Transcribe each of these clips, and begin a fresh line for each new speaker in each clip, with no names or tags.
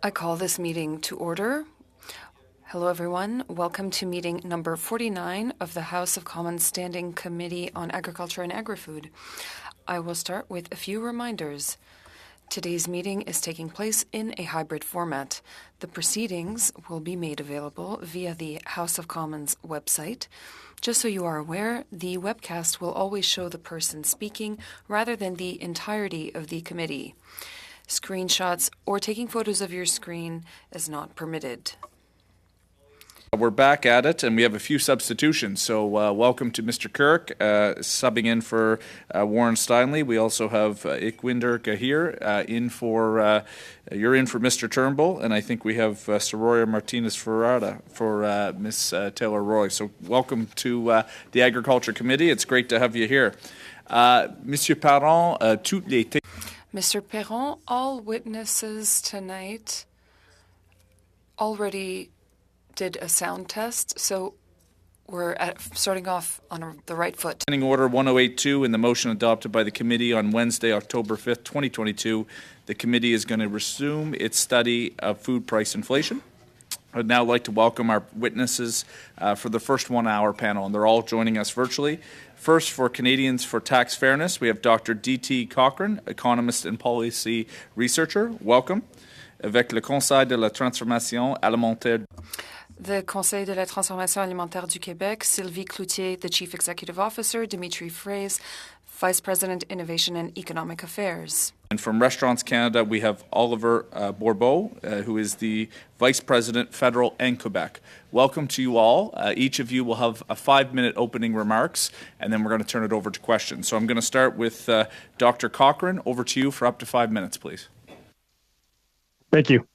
I call this meeting to order. Hello, everyone. Welcome to meeting number 49 of the House of Commons Standing Committee on Agriculture and Agri-Food. I will start with a few reminders. Today's meeting is taking place in a hybrid format. The proceedings will be made available via the House of Commons website. Just so you are aware, the webcast will always show the person speaking rather than the entirety of the committee. Screenshots or taking photos of your screen is not permitted.
We're back at it, and we have a few substitutions. So welcome to Mr. Kirk, subbing in for Warren Steinley. We also have Ikwinder Gahir you're in for Mr. Turnbull, and I think we have Soraya Martinez Ferrada for Ms. Taylor-Roy. So welcome to the Agriculture Committee. It's great to have you here. Monsieur Parent, toutes les...
Mr. Perron, all witnesses tonight already did a sound test, so we're starting off on the right foot.
Standing Order 1082 in the motion adopted by the committee on Wednesday, October 5th, 2022, the committee is going to resume its study of food price inflation. I'd now like to welcome our witnesses for the first 1 hour panel, and they're all joining us virtually. First, for Canadians for Tax Fairness, we have Dr. D.T. Cochrane, economist and policy researcher. Welcome. Avec le Conseil de la Transformation Alimentaire.
The Conseil de la Transformation Alimentaire du Québec, Sylvie Cloutier, the Chief Executive Officer, Dimitri Fraise, Vice President, Innovation and Economic Affairs.
And from Restaurants Canada, we have Oliver Bourbeau, who is the Vice President, Federal and Quebec. Welcome to you all. Each of you will have a 5-minute opening remarks, and then we're going to turn it over to questions. So I'm going to start with Dr. Cochrane. Over to you for up to 5 minutes, please.
Thank you.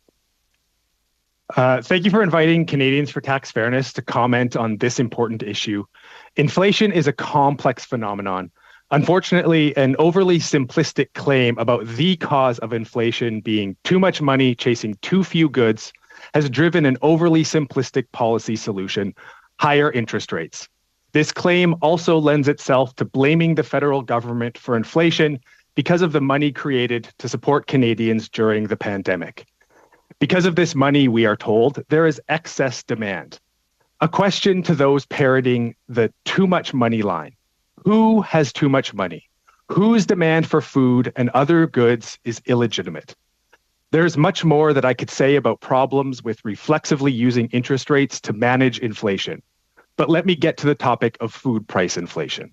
Thank you for inviting Canadians for Tax Fairness to comment on this important issue. Inflation is a complex phenomenon. Unfortunately, an overly simplistic claim about the cause of inflation being too much money chasing too few goods has driven an overly simplistic policy solution, higher interest rates. This claim also lends itself to blaming the federal government for inflation because of the money created to support Canadians during the pandemic. Because of this money, we are told, there is excess demand. A question to those parroting the too much money line. Who has too much money? Whose demand for food and other goods is illegitimate? There's much more that I could say about problems with reflexively using interest rates to manage inflation. But let me get to the topic of food price inflation.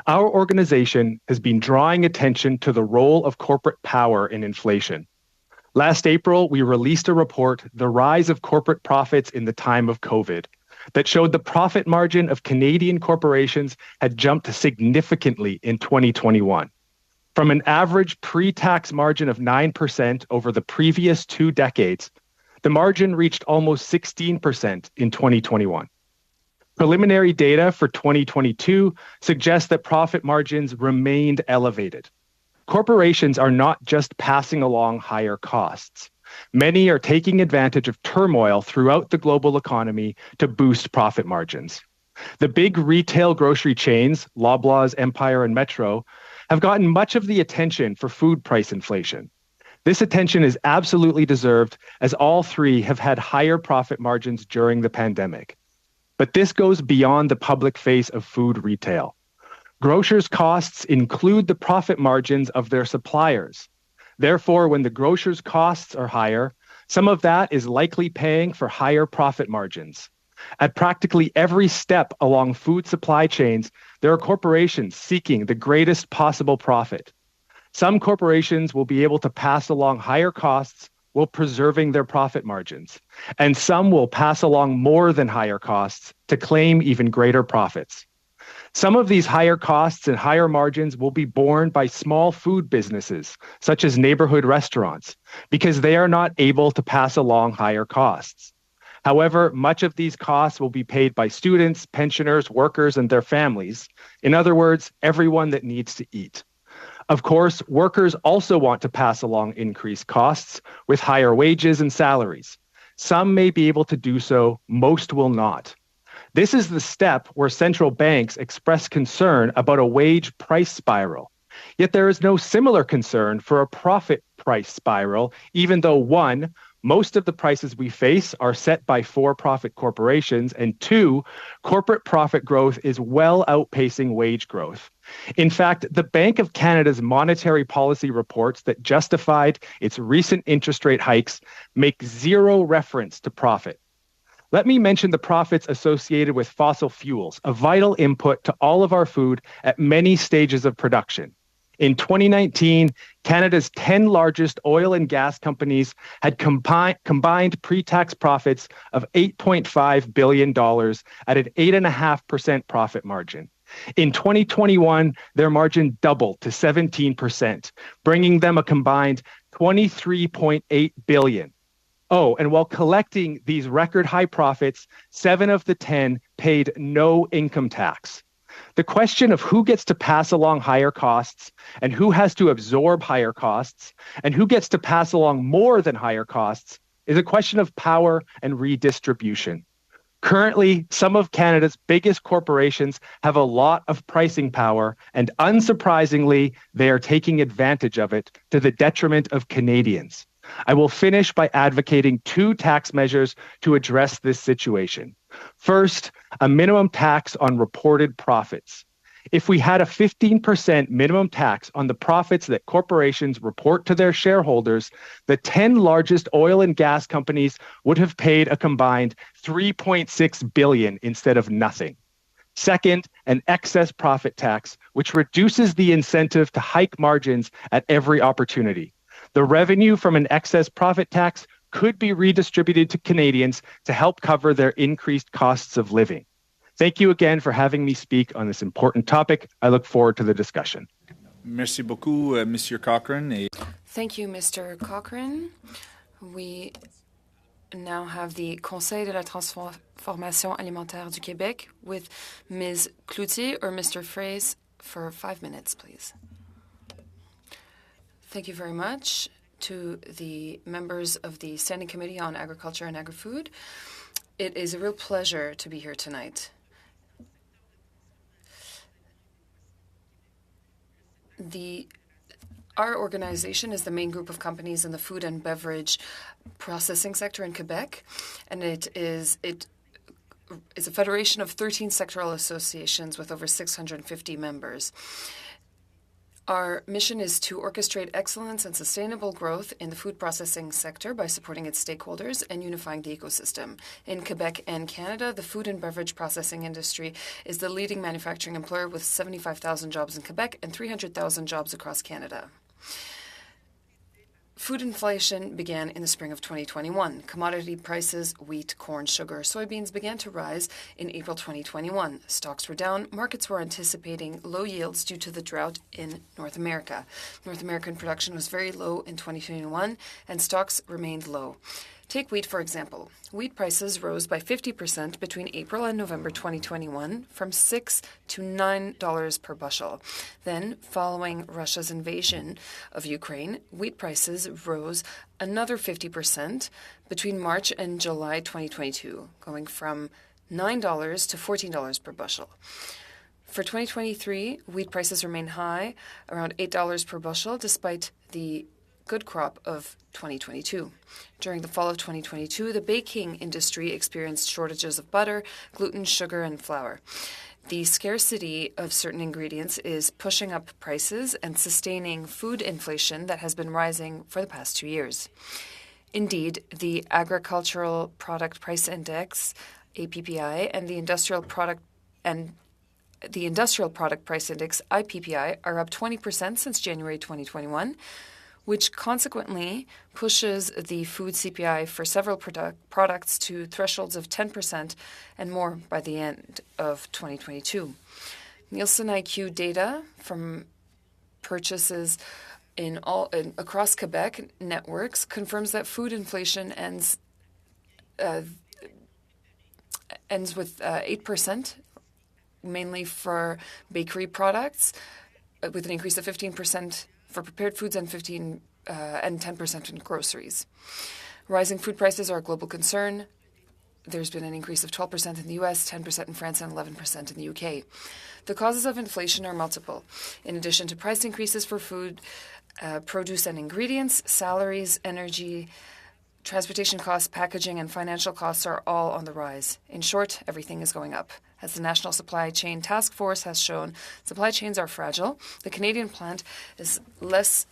Our organization has been drawing attention to the role of corporate power in inflation. Last April, we released a report, The Rise of Corporate Profits in the Time of COVID, that showed the profit margin of Canadian corporations had jumped significantly in 2021. From an average pre-tax margin of 9% over the previous 2 decades, the margin reached almost 16% in 2021. Preliminary data for 2022 suggests that profit margins remained elevated. Corporations are not just passing along higher costs. Many are taking advantage of turmoil throughout the global economy to boost profit margins. The big retail grocery chains, Loblaws, Empire, and Metro, have gotten much of the attention for food price inflation. This attention is absolutely deserved, as all three have had higher profit margins during the pandemic. But this goes beyond the public face of food retail. Grocers' costs include the profit margins of their suppliers. Therefore, when the grocer's costs are higher, some of that is likely paying for higher profit margins. At practically every step along food supply chains, there are corporations seeking the greatest possible profit. Some corporations will be able to pass along higher costs while preserving their profit margins, and some will pass along more than higher costs to claim even greater profits. Some of these higher costs and higher margins will be borne by small food businesses, such as neighborhood restaurants, because they are not able to pass along higher costs. However, much of these costs will be paid by students, pensioners, workers, and their families. In other words, everyone that needs to eat. Of course, workers also want to pass along increased costs with higher wages and salaries. Some may be able to do so, most will not. This is the step where central banks express concern about a wage price spiral. Yet there is no similar concern for a profit price spiral, even though one, most of the prices we face are set by for-profit corporations, and two, corporate profit growth is well outpacing wage growth. In fact, the Bank of Canada's monetary policy reports that justified its recent interest rate hikes make zero reference to profit. Let me mention the profits associated with fossil fuels, a vital input to all of our food at many stages of production. In 2019, Canada's 10 largest oil and gas companies had combined pre-tax profits of $8.5 billion at an 8.5% profit margin. In 2021, their margin doubled to 17%, bringing them a combined $23.8 billion. Oh, and while collecting these record high profits, 7 of the 10 paid no income tax. The question of who gets to pass along higher costs and who has to absorb higher costs and who gets to pass along more than higher costs is a question of power and redistribution. Currently, some of Canada's biggest corporations have a lot of pricing power, and unsurprisingly, they are taking advantage of it to the detriment of Canadians. I will finish by advocating 2 tax measures to address this situation. First, a minimum tax on reported profits. If we had a 15% minimum tax on the profits that corporations report to their shareholders, the 10 largest oil and gas companies would have paid a combined $3.6 billion instead of nothing. Second, an excess profit tax, which reduces the incentive to hike margins at every opportunity. The revenue from an excess profit tax could be redistributed to Canadians to help cover their increased costs of living. Thank you again for having me speak on this important topic. I look forward to the discussion.
Merci beaucoup, Monsieur Cochrane.
Thank you, Mr. Cochrane. We now have the Conseil de la Transformation Alimentaire du Québec with Ms. Cloutier or Mr. Fraisse for 5 minutes, please. Thank you very much to the members of the Standing Committee on Agriculture and Agri-Food. It is a real pleasure to be here tonight. Our organization is the main group of companies in the food and beverage processing sector in Quebec, and it is a federation of 13 sectoral associations with over 650 members. Our mission is to orchestrate excellence and sustainable growth in the food processing sector by supporting its stakeholders and unifying the ecosystem. In Quebec and Canada, the food and beverage processing industry is the leading manufacturing employer with 75,000 jobs in Quebec and 300,000 jobs across Canada. Food inflation began in the spring of 2021. Commodity prices, wheat, corn, sugar, soybeans began to rise in April 2021. Stocks were down. Markets were anticipating low yields due to the drought in North America. North American production was very low in 2021, and stocks remained low. Take wheat, for example. Wheat prices rose by 50% between April and November 2021, from $6 to $9 per bushel. Then, following Russia's invasion of Ukraine, wheat prices rose another 50% between March and July 2022, going from $9 to $14 per bushel. For 2023, wheat prices remain high, around $8 per bushel, despite the good crop of 2022. During the fall of 2022, the baking industry experienced shortages of butter, gluten, sugar, and flour. The scarcity of certain ingredients is pushing up prices and sustaining food inflation that has been rising for the past 2 years. Indeed, the Agricultural Product Price Index, APPI, and the Industrial Product Price Index, IPPI, are up 20% since January 2021, which consequently pushes the food CPI for several products to thresholds of 10% and more by the end of 2022. Nielsen IQ data from purchases across Quebec networks confirms that food inflation ends with 8%, mainly for bakery products, with an increase of 15% for prepared foods and 10% in groceries. Rising food prices are a global concern. There's been an increase of 12% in the US, 10% in France, and 11% in the UK. The causes of inflation are multiple. In addition to price increases for food, produce and ingredients, salaries, energy, transportation costs, packaging, and financial costs are all on the rise. In short, everything is going up. As the National Supply Chain Task Force has shown, supply chains are fragile. The Canadian plant is less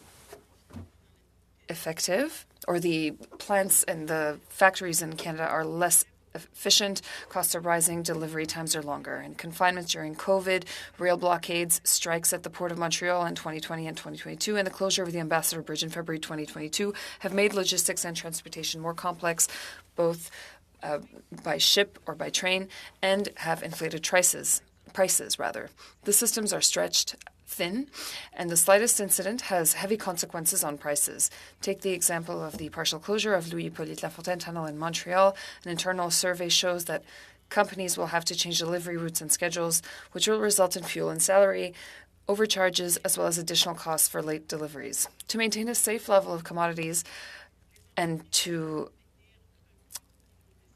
effective, or the plants and the factories in Canada are less efficient, costs are rising, delivery times are longer. And confinement during COVID, rail blockades, strikes at the Port of Montreal in 2020 and 2022, and the closure of the Ambassador Bridge in February 2022 have made logistics and transportation more complex, both by ship or by train, and have inflated prices. The systems are stretched thin, and the slightest incident has heavy consequences on prices. Take the example of the partial closure of Louis-Hippolyte Lafontaine Tunnel in Montreal. An internal survey shows that companies will have to change delivery routes and schedules, which will result in fuel and salary overcharges, as well as additional costs for late deliveries. To maintain a safe level of commodities and to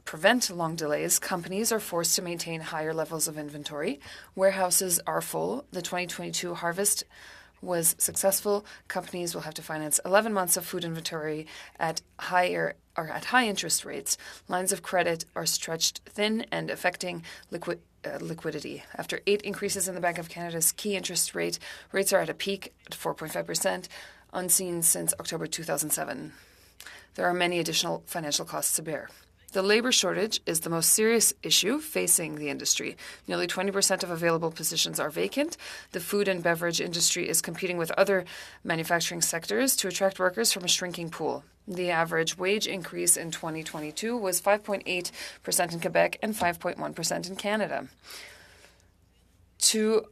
prevent long delays, companies are forced to maintain higher levels of inventory. Warehouses are full. The 2022 harvest was successful. Companies will have to finance 11 months of food inventory at high interest rates. Lines of credit are stretched thin and affecting liquidity. After 8 increases in the Bank of Canada's key interest rate, rates are at a peak at 4.5%, unseen since October 2007. There are many additional financial costs to bear. The labor shortage is the most serious issue facing the industry. Nearly 20% of available positions are vacant. The food and beverage industry is competing with other manufacturing sectors to attract workers from a shrinking pool. The average wage increase in 2022 was 5.8% in Quebec and 5.1% in Canada. To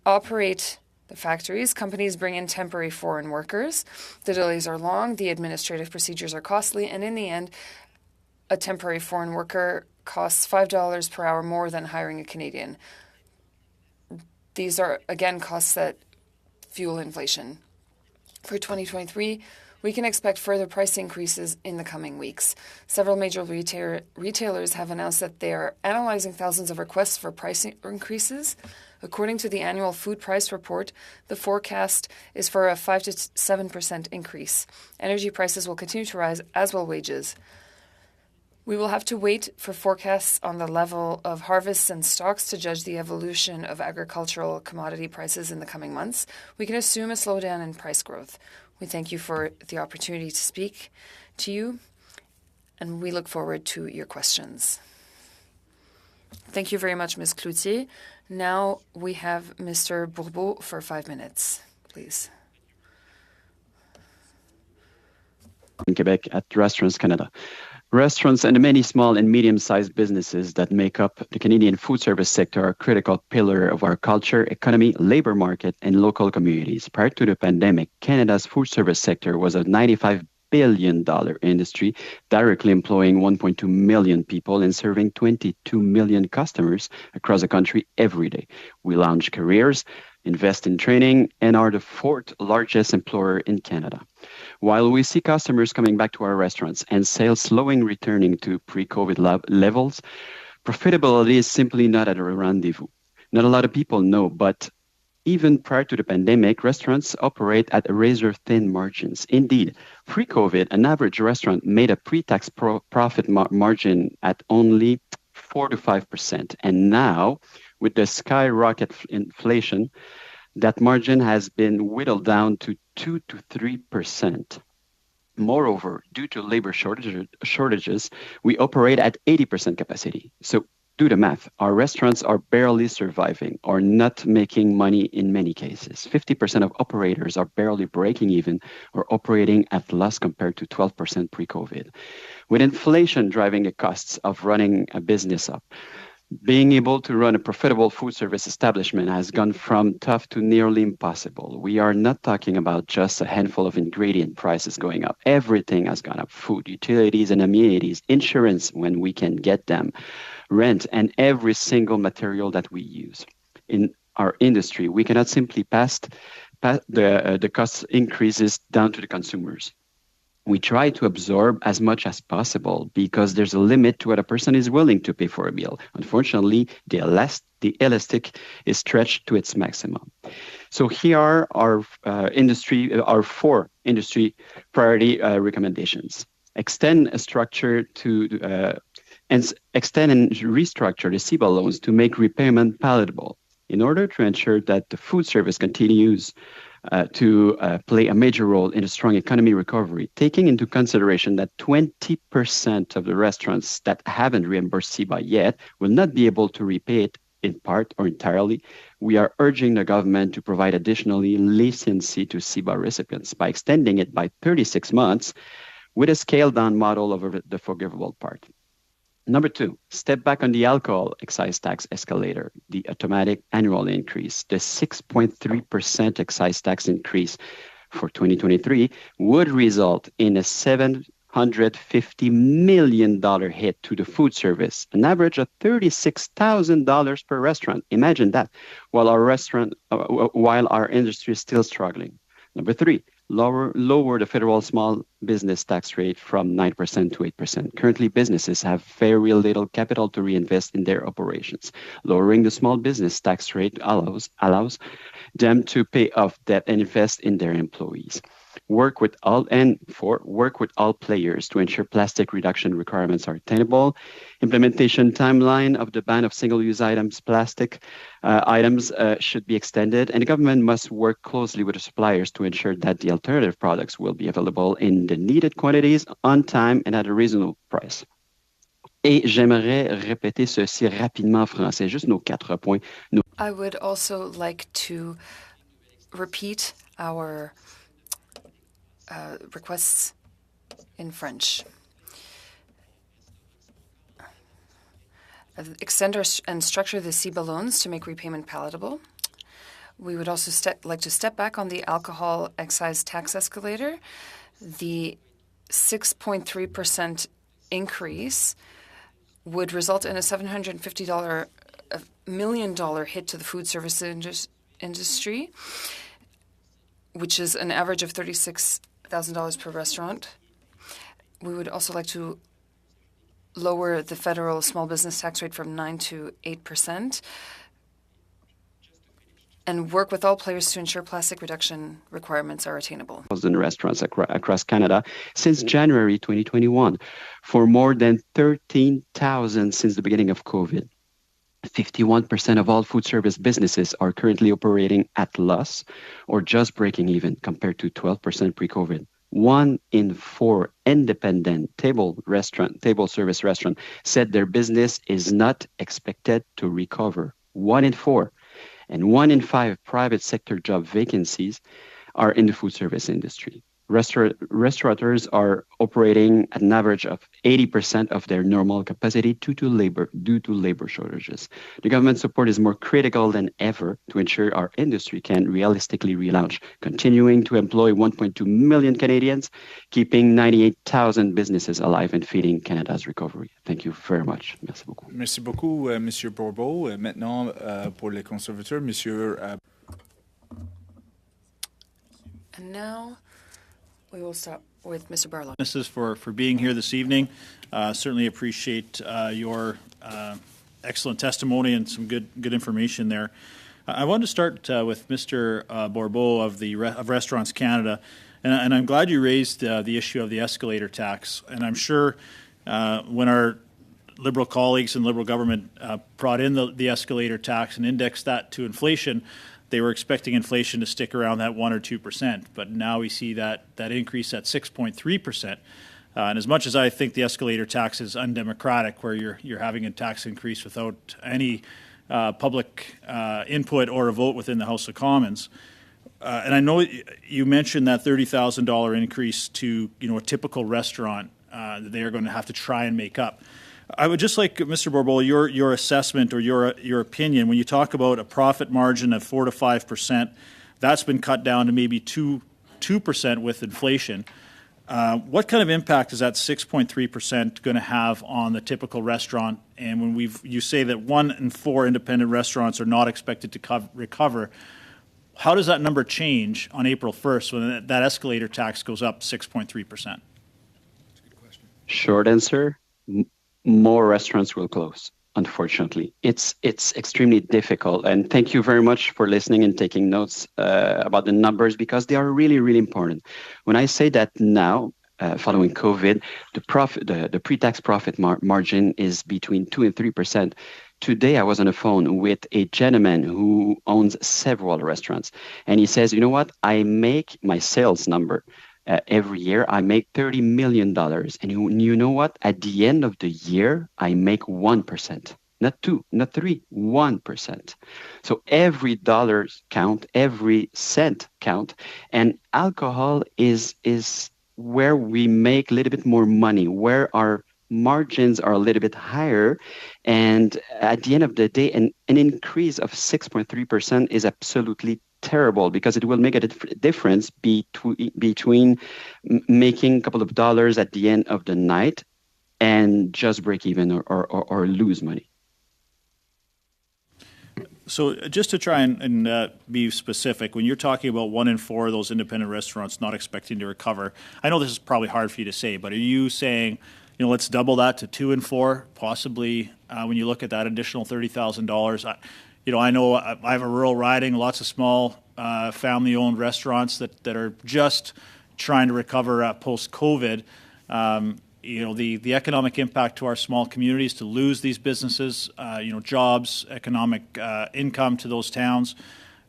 operate the factories, companies bring in temporary foreign workers. The delays are long, the administrative procedures are costly, and in the end, a temporary foreign worker costs $5 per hour more than hiring a Canadian. These are, again, costs that fuel inflation. For 2023, we can expect further price increases in the coming weeks. Several major retailers have announced that they are analyzing thousands of requests for price increases. According to the annual food price report, the forecast is for a 5 to 7% increase. Energy prices will continue to rise, as will wages. We will have to wait for forecasts on the level of harvests and stocks to judge the evolution of agricultural commodity prices in the coming months. We can assume a slowdown in price growth. We thank you for the opportunity to speak to you, and we look forward to your questions. Thank you very much, Ms. Cloutier. Now we have Mr. Bourbeau for 5 minutes, please.
In Quebec at Restaurants Canada. Restaurants and the many small and medium-sized businesses that make up the Canadian food service sector are a critical pillar of our culture, economy, labor market, and local communities. Prior to the pandemic, Canada's food service sector was a $95 billion industry, directly employing 1.2 million people and serving 22 million customers across the country every day. We launch careers, invest in training, and are the 4th largest employer in Canada. While we see customers coming back to our restaurants and sales slowing returning to pre-COVID levels, profitability is simply not at a rendezvous. Not a lot of people know, but even prior to the pandemic, restaurants operate at razor-thin margins. Indeed, pre-COVID, an average restaurant made a pre-tax profit margin at only 4 to 5%. And now, with the skyrocket inflation, that margin has been whittled down to 2 to 3%. Moreover, due to labor shortages, we operate at 80% capacity. So do the math. Our restaurants are barely surviving or not making money in many cases. 50% of operators are barely breaking even or operating at loss compared to 12% pre-COVID. With inflation driving the costs of running a business up, being able to run a profitable food service establishment has gone from tough to nearly impossible. We are not talking about just a handful of ingredient prices going up. Everything has gone up: food, utilities, and amenities, insurance when we can get them, rent, and every single material that we use. In our industry, we cannot simply pass the cost increases down to the consumers. We try to absorb as much as possible because there's a limit to what a person is willing to pay for a meal. Unfortunately, the elastic is stretched to its maximum. So here are our four industry priority recommendations. Extend and restructure the CEBA loans to make repayment palatable in order to ensure that the food service continues to play a major role in a strong economy recovery, taking into consideration that 20% of the restaurants that haven't reimbursed CEBA yet will not be able to repay it in part or entirely. We are urging the government to provide additionally leniency to CEBA recipients by extending it by 36 months with a scaled-down model over the forgivable part. Number 2, step back on the alcohol excise tax escalator, the automatic annual increase. The 6.3% excise tax increase for 2023 would result in a $750 million hit to the food service, an average of $36,000 per restaurant. Imagine that, while our industry is still struggling. Number 3, lower the federal small business tax rate from 9% to 8%. Currently, businesses have very little capital to reinvest in their operations. Lowering the small business tax rate allows them to pay off debt and invest in their employees. Work with all players to ensure plastic reduction requirements are attainable. Implementation timeline of the ban of single-use plastic items should be extended, and the government must work closely with the suppliers to ensure that the alternative products will be available in the needed quantities, on time, and at a reasonable price. Et j'aimerais répéter ceci rapidement en français, juste nos 4 points.
I would also like to repeat our requests in French. Extend and structure the CEBA loans to make repayment palatable. We would also like to step back on the alcohol excise tax escalator. The 6.3% increase would result in a $750 million hit to the food service industry, which is an average of $36,000 per restaurant. We would also like to lower the federal small business tax rate from 9% to 8%, and work with all players to ensure plastic reduction requirements are attainable.
In restaurants across Canada since January 2021, for more than 13,000 since the beginning of COVID. 51% of all food service businesses are currently operating at loss or just breaking even, compared to 12% pre-COVID. 1 in 4 independent table service restaurant said their business is not expected to recover. 1 in 4. And 1 in 5 private sector job vacancies are in the food service industry. Restaurateurs are operating at an average of 80% of their normal capacity due to labor shortages. The government support is more critical than ever to ensure our industry can realistically relaunch, continuing to employ 1.2 million Canadians, keeping 98,000 businesses alive and feeding Canada's recovery. Thank you very much. Merci beaucoup.
Merci beaucoup, Monsieur Bourbeau. Maintenant, pour les conservateurs, Monsieur...
And now... we will start with Mr. Barlow.
Witnesses for being here this evening. Certainly appreciate your excellent testimony and some good information there. I wanted to start with Mr. Bourbeau of Restaurants Canada, and I'm glad you raised the issue of the escalator tax. And I'm sure when our Liberal colleagues and Liberal government brought in the escalator tax and indexed that to inflation, they were expecting inflation to stick around that 1 or 2%, but now we see that increase at 6.3%. And as much as I think the escalator tax is undemocratic, where you're having a tax increase without any public input or a vote within the House of Commons, and I know you mentioned that $30,000 increase to a typical restaurant that they are going to have to try and make up. I would just like, Mr. Bourbeau, your assessment or your opinion when you talk about a profit margin of 4 to 5%. That's been cut down to maybe 2% with inflation. What kind of impact is that 6.3% going to have on the typical restaurant? And when you say that 1 in 4 independent restaurants are not expected to recover, how does that number change on April 1st when that escalator tax goes up 6.3%?
Short answer, more restaurants will close. Unfortunately, it's extremely difficult. And thank you very much for listening and taking notes about the numbers, because they are really, really important. When I say that now, following COVID, the pre-tax profit margin is between 2 and 3%. Today, I was on the phone with a gentleman who owns several restaurants, and he says, "You know what? I make my sales number." Every year, I make $30 million. And you know what? At the end of the year, I make 1%. Not 2, not 3, 1%. So every dollar count, every cent count. And alcohol is where we make a little bit more money, where our margins are a little bit higher. And at the end of the day, an increase of 6.3% is absolutely terrible, because it will make a difference between making a couple of dollars at the end of the night and just break even or lose money.
So just to try and be specific, when you're talking about 1 in 4 of those independent restaurants not expecting to recover, I know this is probably hard for you to say, but are you saying, let's double that to 2 in 4, possibly when you look at that additional $30,000? I know I have a rural riding, lots of small family-owned restaurants that are just trying to recover post-COVID. The economic impact to our small communities, to lose these businesses, jobs, economic income to those towns.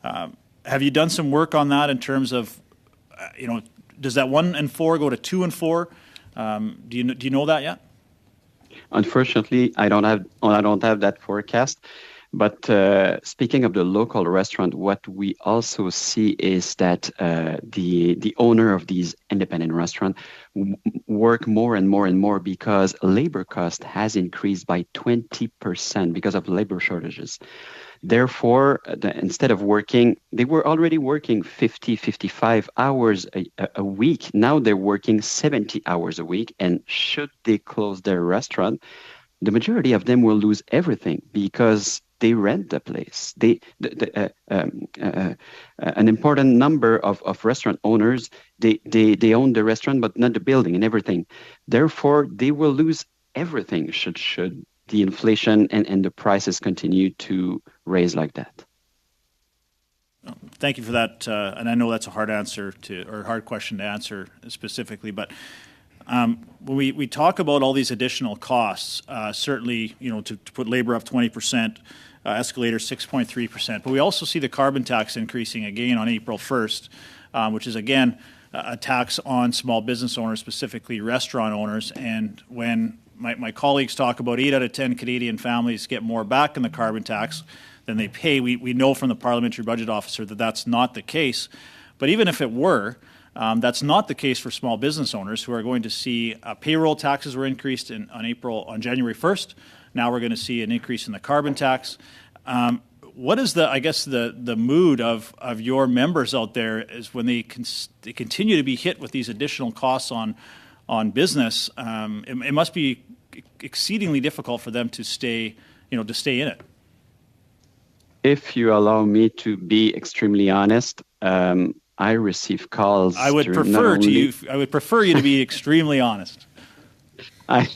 Have you done some work on that in terms of, does that 1 in 4 go to 2 in 4? Do you know that yet?
Unfortunately, I don't have that forecast. But speaking of the local restaurant, what we also see is that the owner of these independent restaurants work more and more and more, because labor cost has increased by 20% because of labor shortages. Therefore, instead of working, they were already working 50, 55 hours a week. Now they're working 70 hours a week. And should they close their restaurant, the majority of them will lose everything, because they rent the place. An important number of restaurant owners, they own the restaurant, but not the building and everything. Therefore, they will lose everything should the inflation and the prices continue to raise like that.
Thank you for that. And I know that's a hard question to answer specifically, but when we talk about all these additional costs, certainly, to put labor up 20%, escalator 6.3%, but we also see the carbon tax increasing again on April 1st, which is again a tax on small business owners, specifically restaurant owners. And when my colleagues talk about 8 out of 10 Canadian families get more back in the carbon tax than they pay, we know from the parliamentary budget officer that that's not the case. But even if it were, that's not the case for small business owners, who are going to see payroll taxes were increased on January 1st. Now we're going to see an increase in the carbon tax. What is the mood of your members out there is when they continue to be hit with these additional costs on business? It must be exceedingly difficult for them to stay in it.
If you allow me to be extremely honest, I receive calls.
I would prefer you to be extremely honest.
I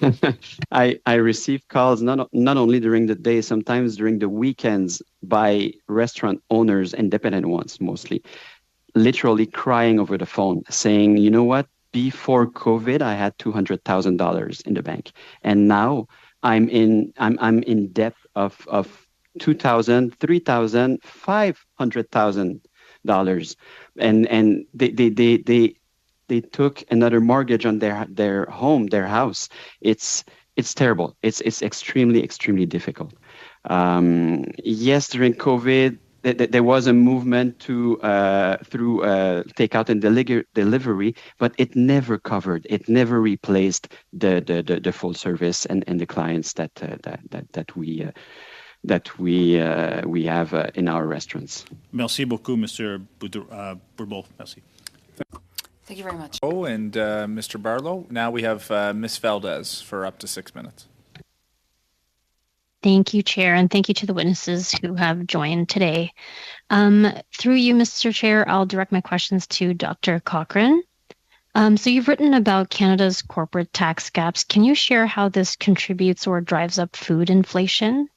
receive calls not only during the day, sometimes during the weekends, by restaurant owners, independent ones mostly, literally crying over the phone, saying, "You know what? Before COVID, I had $200,000 in the bank, and now I'm in debt of $2,000, $3,000, $500,000, and they took another mortgage on their home, their house. It's terrible. It's extremely difficult. Yes, during COVID, there was a movement through takeout and delivery, but it never covered. It never replaced the full service and the clients that we have in our restaurants.
Merci beaucoup, Monsieur Bourbeau. Merci.
Thank you very much.
Oh, and Mr. Barlow. Now we have Ms. Valdez for up to 6 minutes.
Thank you, Chair, and thank you to the witnesses who have joined today. Through you, Mr. Chair, I'll direct my questions to Dr. Cochrane. So you've written about Canada's corporate tax gaps. Can you share how this contributes or drives up food inflation?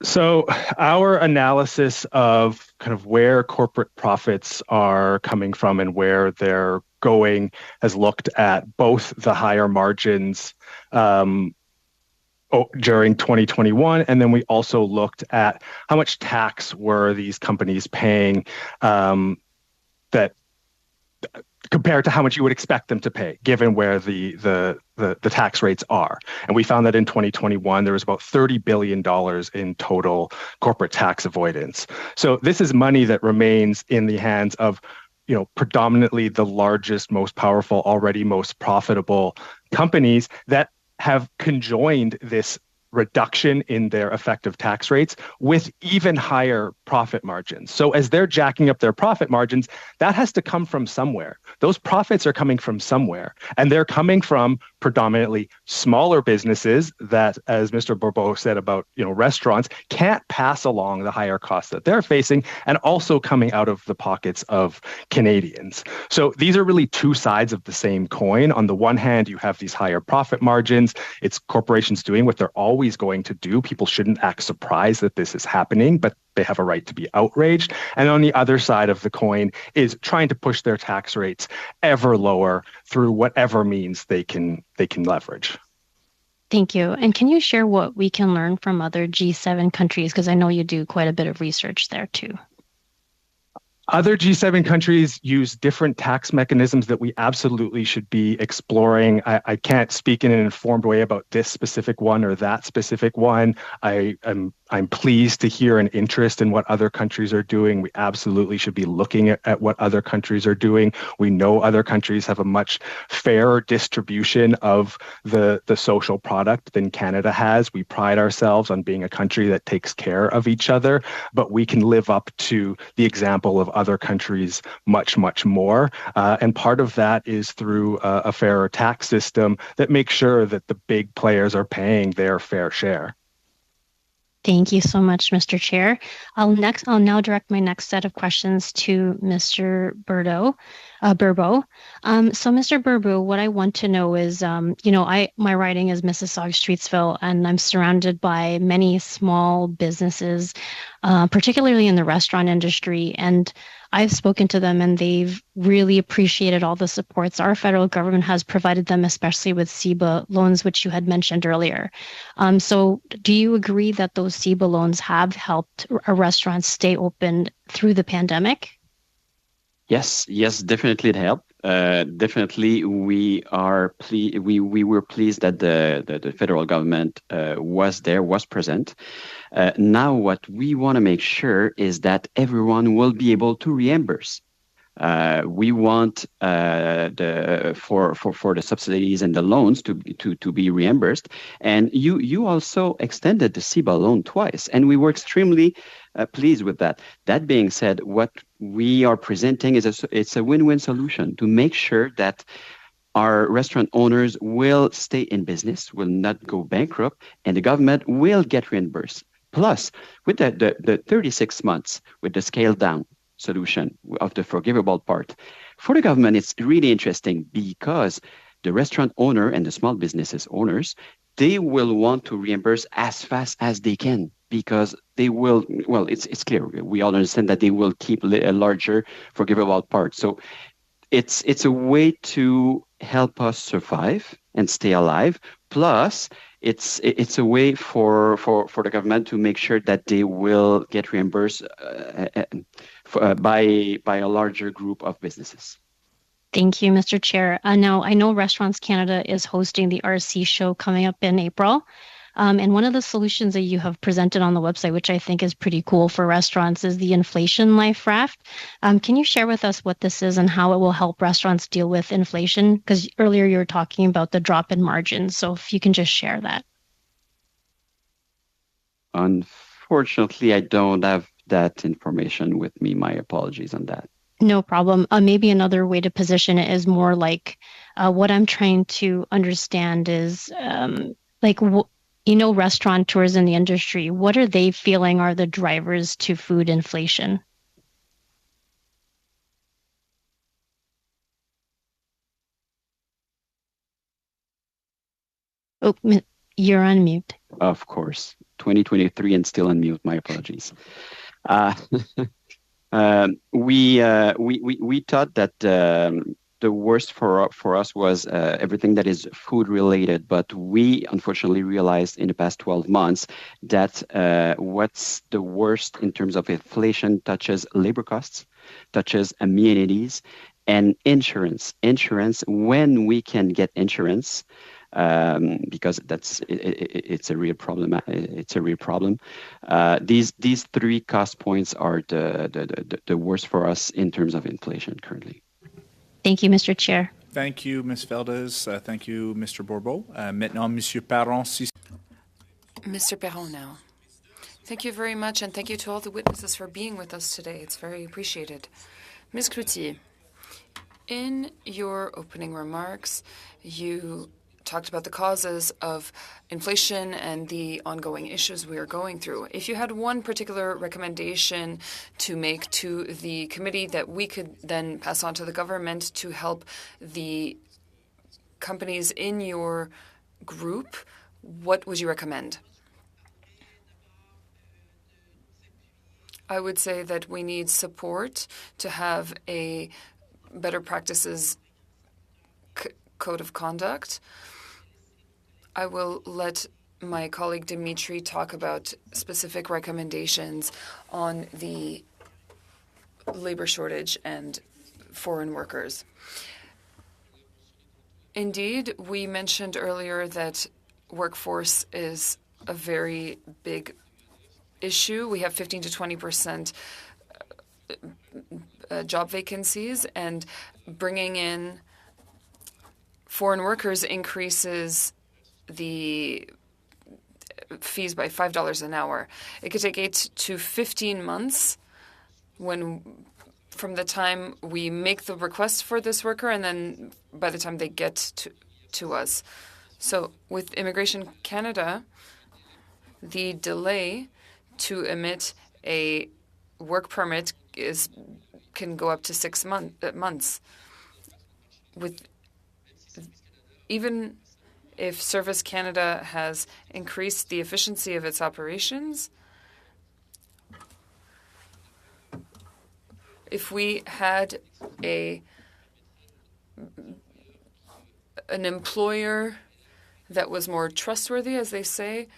So, our analysis of kind of where corporate profits are coming from and where they're going has looked at both the higher margins during 2021, and then we also looked at how much tax were these companies paying that compared to how much you would expect them to pay, given where the tax rates are. And we found that in 2021, there was about $30 billion in total corporate tax avoidance. So this is money that remains in the hands of predominantly the largest, most powerful, already most profitable companies that have conjoined this reduction in their effective tax rates with even higher profit margins. So as they're jacking up their profit margins, that has to come from somewhere. Those profits are coming from somewhere, and they're coming from predominantly smaller businesses that, as Mr. Bourbeau said about restaurants, can't pass along the higher costs that they're facing, and also coming out of the pockets of Canadians. So these are really two sides of the same coin. On the one hand, you have these higher profit margins. It's corporations doing what they're always going to do. People shouldn't act surprised that this is happening, but they have a right to be outraged. And on the other side of the coin is trying to push their tax rates ever lower through whatever means they can leverage.
Thank you. And can you share what we can learn from other G7 countries? Because I know you do quite a bit of research there too.
Other G7 countries use different tax mechanisms that we absolutely should be exploring. I can't speak in an informed way about this specific one or that specific one. I'm pleased to hear an interest in what other countries are doing. We absolutely should be looking at what other countries are doing. We know other countries have a much fairer distribution of the social product than Canada has. We pride ourselves on being a country that takes care of each other, but we can live up to the example of other countries much, much more. And part of that is through a fairer tax system that makes sure that the big players are paying their fair share.
Thank you so much, Mr. Chair. I'll now direct my next set of questions to Mr. Bourbeau. So, Mr. Bourbeau, what I want to know is, my riding is Mississauga Streetsville, and I'm surrounded by many small businesses, particularly in the restaurant industry. And I've spoken to them, and they've really appreciated all the supports our federal government has provided them, especially with CEBA loans, which you had mentioned earlier. So do you agree that those CEBA loans have helped restaurants stay open through the pandemic?
Yes, definitely it helped. Definitely, we were pleased that the federal government was present. Now, what we want to make sure is that everyone will be able to reimburse. We want for the subsidies and the loans to be reimbursed. And you also extended the CEBA loan twice, and we were extremely pleased with that. That being said, what we are presenting is it's a win-win solution to make sure that our restaurant owners will stay in business, will not go bankrupt, and the government will get reimbursed. Plus, with the 36 months with the scale down solution of the forgivable part, for the government, it's really interesting because the restaurant owner and the small businesses owners, they will want to reimburse as fast as they can because they will, well, it's clear. We all understand that they will keep a larger forgivable part. So it's a way to help us survive and stay alive. Plus, it's a way for the government to make sure that they will get reimbursed by a larger group of businesses.
Thank you, Mr. Chair. Now, I know Restaurants Canada is hosting the RC show coming up in April. And one of the solutions that you have presented on the website, which I think is pretty cool for restaurants, is the inflation life raft. Can you share with us what this is and how it will help restaurants deal with inflation? Because earlier you were talking about the drop in margins. So if you can just share that.
Unfortunately, I don't have that information with me. My apologies on that.
No problem. Maybe another way to position it is more like what I'm trying to understand is restaurateurs in the industry, what are they feeling are the drivers to food inflation? Oh, you're on mute.
Of course. 2023 and still on mute. My apologies. Uh, we thought that the worst for us was everything that is food related, but we unfortunately realized in the past 12 months that what's the worst in terms of inflation touches labor costs, touches amenities, and insurance. Insurance, when we can get insurance, because it's a real problem. It's a real problem. These three cost points are the worst for us in terms of inflation currently.
Thank you, Mr. Chair.
Thank you, Ms. Valdez. Thank you, Mr. Bourbeau. Maintenant, Monsieur Parent.
Mr. Perron now. Thank you very much, and thank you to all the witnesses for being with us today. It's very appreciated. Ms. Cloutier, in your opening remarks, you talked about the causes of inflation and the ongoing issues we are going through. If you had one particular recommendation to make to the committee that we could then pass on to the government to help the companies in your group, what would you recommend? I would say that we need support to have a better practices code of conduct. I will let my colleague Dimitri talk about specific recommendations on the labor shortage and foreign workers. Indeed, we mentioned earlier that workforce is a very big issue. We have 15 to 20% job vacancies, and bringing in foreign workers increases the fees by $5 an hour. It could take 8 to 15 months from the time we make the request for this worker and then by the time they get to us. So with Immigration Canada, the delay to emit a work permit can go up to 6 months. Even if Service Canada has increased the efficiency of its operations, if we had an employer that was more trustworthy, as they say,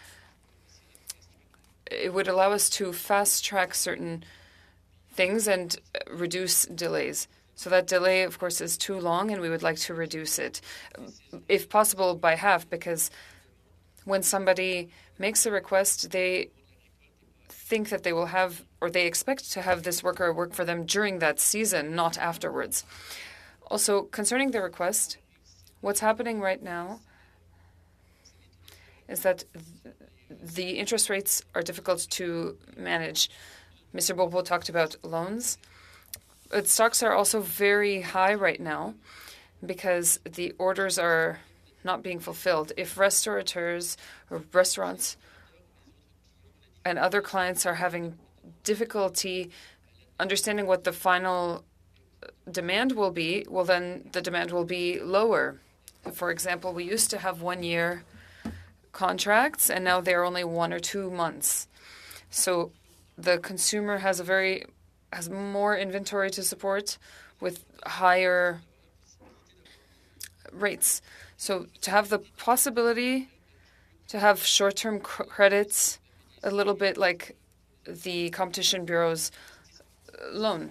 it would allow us to fast-track certain things and reduce delays. So that delay, of course, is too long, and we would like to reduce it, if possible, by half, because when somebody makes a request, they think that they will have, or they expect to have this worker work for them during that season, not afterwards. Also, concerning the request, what's happening right now is that the interest rates are difficult to manage. Mr. Bobo talked about loans. But stocks are also very high right now because the orders are not being fulfilled. If restaurateurs or restaurants and other clients are having difficulty understanding what the final demand will be, well, then the demand will be lower. For example, we used to have 1-year contracts, and now they're only 1 or 2 months. So the consumer has more inventory to support with higher rates. So to have the possibility to have short-term credits, a little bit like the Competition Bureau's loan.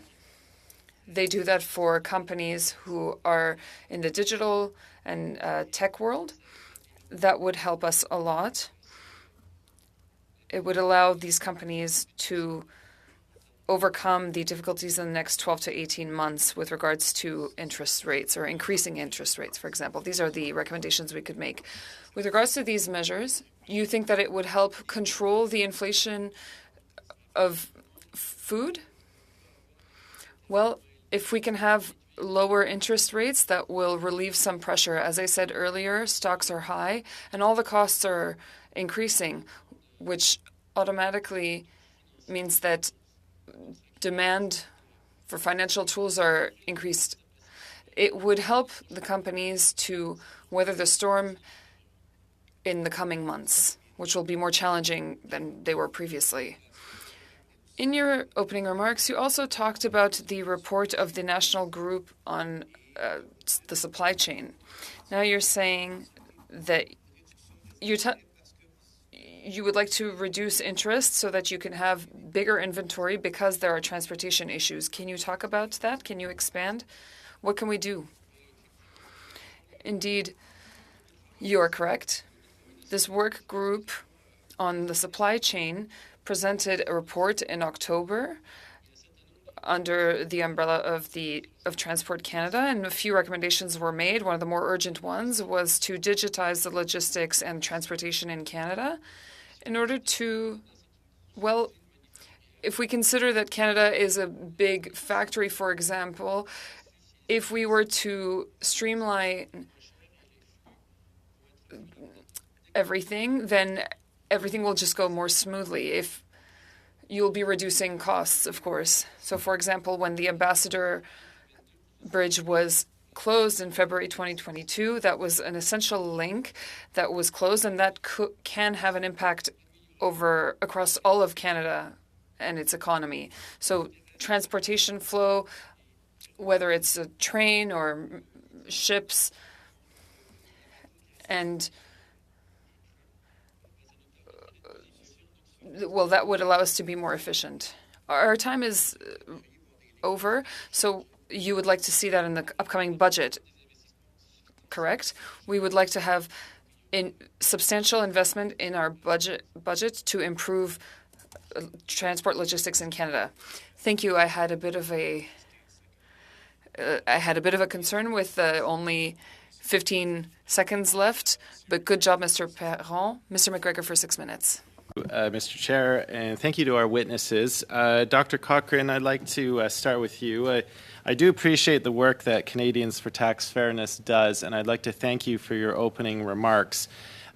They do that for companies who are in the digital and tech world. That would help us a lot. It would allow these companies to overcome the difficulties in the next 12 to 18 months with regards to interest rates or increasing interest rates, for example. These are the recommendations we could make. With regards to these measures, you think that it would help control the inflation of food? Well, if we can have lower interest rates, that will relieve some pressure. As I said earlier, stocks are high and all the costs are increasing, which automatically means that demand for financial tools are increased. It would help the companies to weather the storm in the coming months, which will be more challenging than they were previously. In your opening remarks, you also talked about the report of the National Group on the supply chain. Now you're saying that you would like to reduce interest so that you can have bigger inventory because there are transportation issues. Can you talk about that? Can you expand? What can we do? Indeed, you are correct. This work group on the supply chain presented a report in October under the umbrella of Transport Canada, and a few recommendations were made. One of the more urgent ones was to digitize the logistics and transportation in Canada in order to, well, if we consider that Canada is a big factory, for example, if we were to streamline everything, then everything will just go more smoothly. If you'll be reducing costs, of course. So, for example, when the Ambassador Bridge was closed in February 2022, that was an essential link that was closed, and that can have an impact across all of Canada and its economy. So transportation flow, whether it's a train or ships, and well, that would allow us to be more efficient. Our time is over, so you would like to see that in the upcoming budget, correct? We would like to have substantial investment in our budget to improve transport logistics in Canada. Thank you. I had a bit of a concern with only 15 seconds left, but good job, Mr. Perron. Mr. McGregor for 6 minutes.
Mr. Chair, and thank you to our witnesses. Dr. Cochrane, I'd like to start with you. I do appreciate the work that Canadians for Tax Fairness does, and I'd like to thank you for your opening remarks,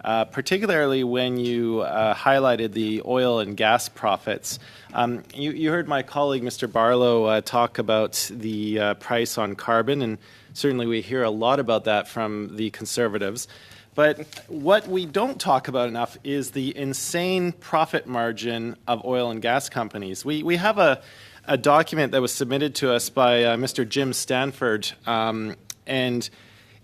particularly when you highlighted the oil and gas profits. You heard my colleague, Mr. Barlow, talk about the price on carbon, and certainly we hear a lot about that from the Conservatives. But what we don't talk about enough is the insane profit margin of oil and gas companies. We have a document that was submitted to us by Mr. Jim Stanford, and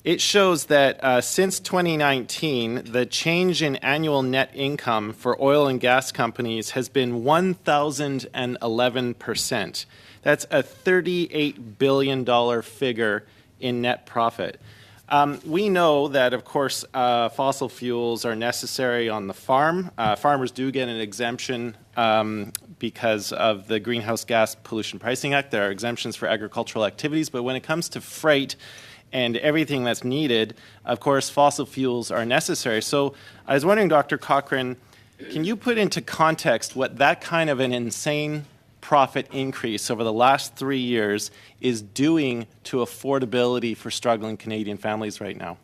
it shows that since 2019, the change in annual net income for oil and gas companies has been 1,011%. That's a $38 billion figure in net profit. We know that, of course, fossil fuels are necessary on the farm. Farmers do get an exemption because of the Greenhouse Gas Pollution Pricing Act. There are exemptions for agricultural activities, but when it comes to freight and everything that's needed, of course, fossil fuels are necessary. So I was wondering, Dr. Cochrane, can you put into context what that kind of an insane profit increase over the last 3 years is doing to affordability for struggling Canadian families right now?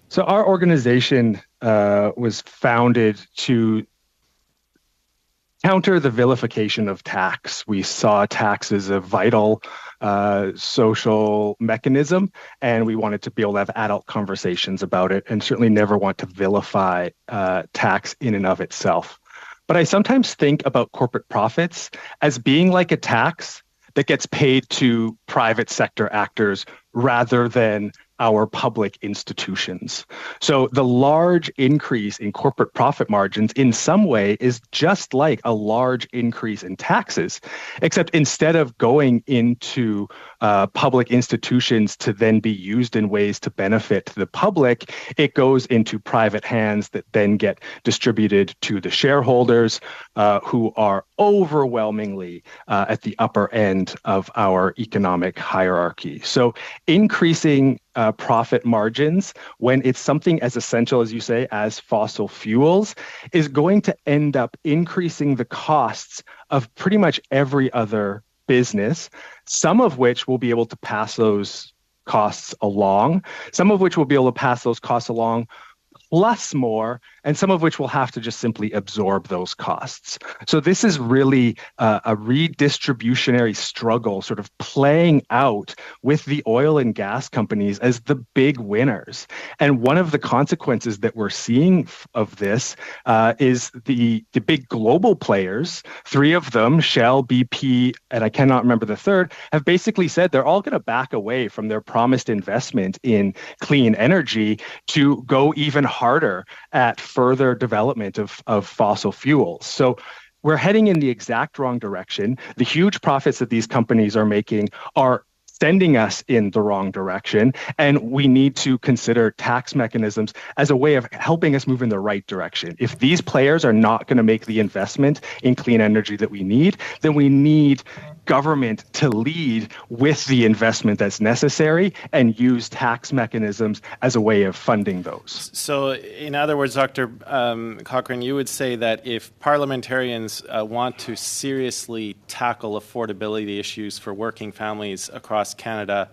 So our organization was founded to counter the vilification of tax. We saw tax as a vital social mechanism, and we wanted to be able to have adult conversations about it, and certainly never want to vilify tax in and of itself. But I sometimes think about corporate profits as being like a tax that gets paid to private sector actors rather than our public institutions. So the large increase in corporate profit margins in some way is just like a large increase in taxes, except instead of going into public institutions to then be used in ways to benefit the public, it goes into private hands that then get distributed to the shareholders who are overwhelmingly at the upper end of our economic hierarchy. So increasing profit margins when it's something as essential, as you say, as fossil fuels, is going to end up increasing the costs of pretty much every other business, some of which will be able to pass those costs along, some of which will be able to pass those costs along plus more, and some of which will have to just simply absorb those costs. So this is really a redistributionary struggle sort of playing out with the oil and gas companies as the big winners. And one of the consequences that we're seeing of this is the big global players, three of them, Shell, BP, and I cannot remember the third, have basically said they're all going to back away from their promised investment in clean energy to go even harder at further development of fossil fuels. So we're heading in the exact wrong direction. The huge profits that these companies are making are sending us in the wrong direction, and we need to consider tax mechanisms as a way of helping us move in the right direction. If these players are not going to make the investment in clean energy that we need, then we need government to lead with the investment that's necessary and use tax mechanisms as a way of funding those.
So, in other words, Dr. Cochrane, you would say that if parliamentarians want to seriously tackle affordability issues for working families across Canada,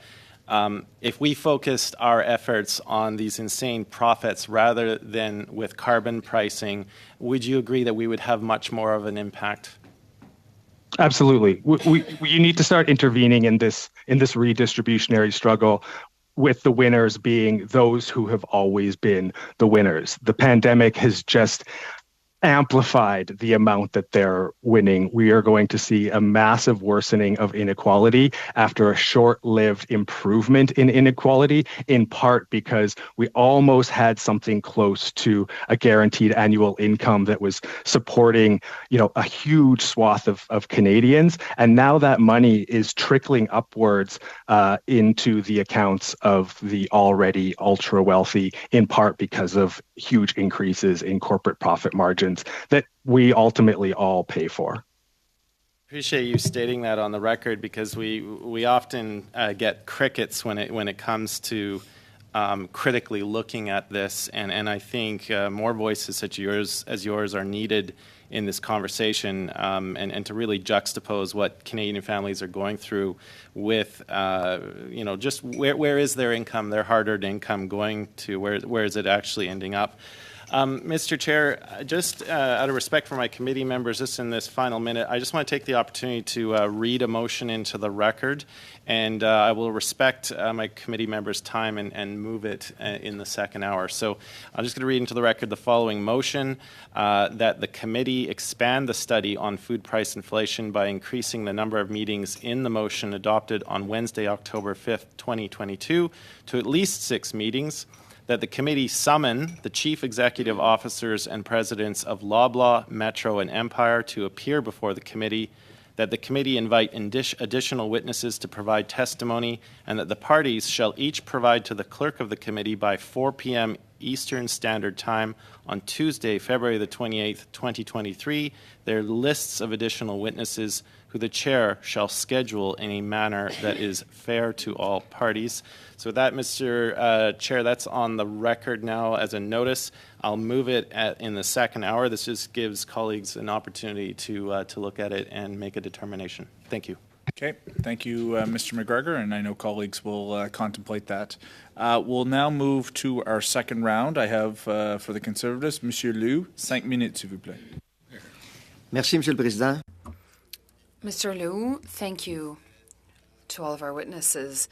if we focused our efforts on these insane profits rather than with carbon pricing, would you agree that we would have much more of an impact?
Absolutely. You need to start intervening in this redistributionary struggle, with the winners being those who have always been the winners. The pandemic has just amplified the amount that they're winning. We are going to see a massive worsening of inequality after a short-lived improvement in inequality, in part because we almost had something close to a guaranteed annual income that was supporting, a huge swath of Canadians. And now that money is trickling upwards into the accounts of the already ultra wealthy, in part because of huge increases in corporate profit margins that we ultimately all pay for.
Appreciate you stating that on the record, because we often get crickets when it comes to critically looking at this, and I think more voices such as yours are needed in this conversation, and to really juxtapose what Canadian families are going through with, just where is their income, their hard-earned income going to, where is it actually ending up? Mr. Chair, just out of respect for my committee members, just in this final minute, I just want to take the opportunity to read a motion into the record, and I will respect my committee members' time and move it in the second hour. So I'm just going to read into the record the following motion, that the committee expand the study on food price inflation by increasing the number of meetings in the motion adopted on Wednesday, October 5th, 2022, to at least 6 meetings, that the committee summon the chief executive officers and presidents of Loblaw, Metro, and Empire to appear before the committee, that the committee invite additional witnesses to provide testimony, and that the parties shall each provide to the clerk of the committee by 4 p.m. Eastern Standard Time on Tuesday, February the 28th, 2023, their lists of additional witnesses who the chair shall schedule in a manner that is fair to all parties. So with that, Mr. Chair, that's on the record now as a notice. I'll move it in the second hour. This just gives colleagues an opportunity to look at it and make a determination. Thank you.
Okay, thank you, Mr. McGregor, and I know colleagues will contemplate that. We'll now move to our second round. I have for the Conservatives, Monsieur Liu, 5 minutes, s'il vous plaît.
Merci, Monsieur le Président.
Mr. Liu, thank you to all of our witnesses.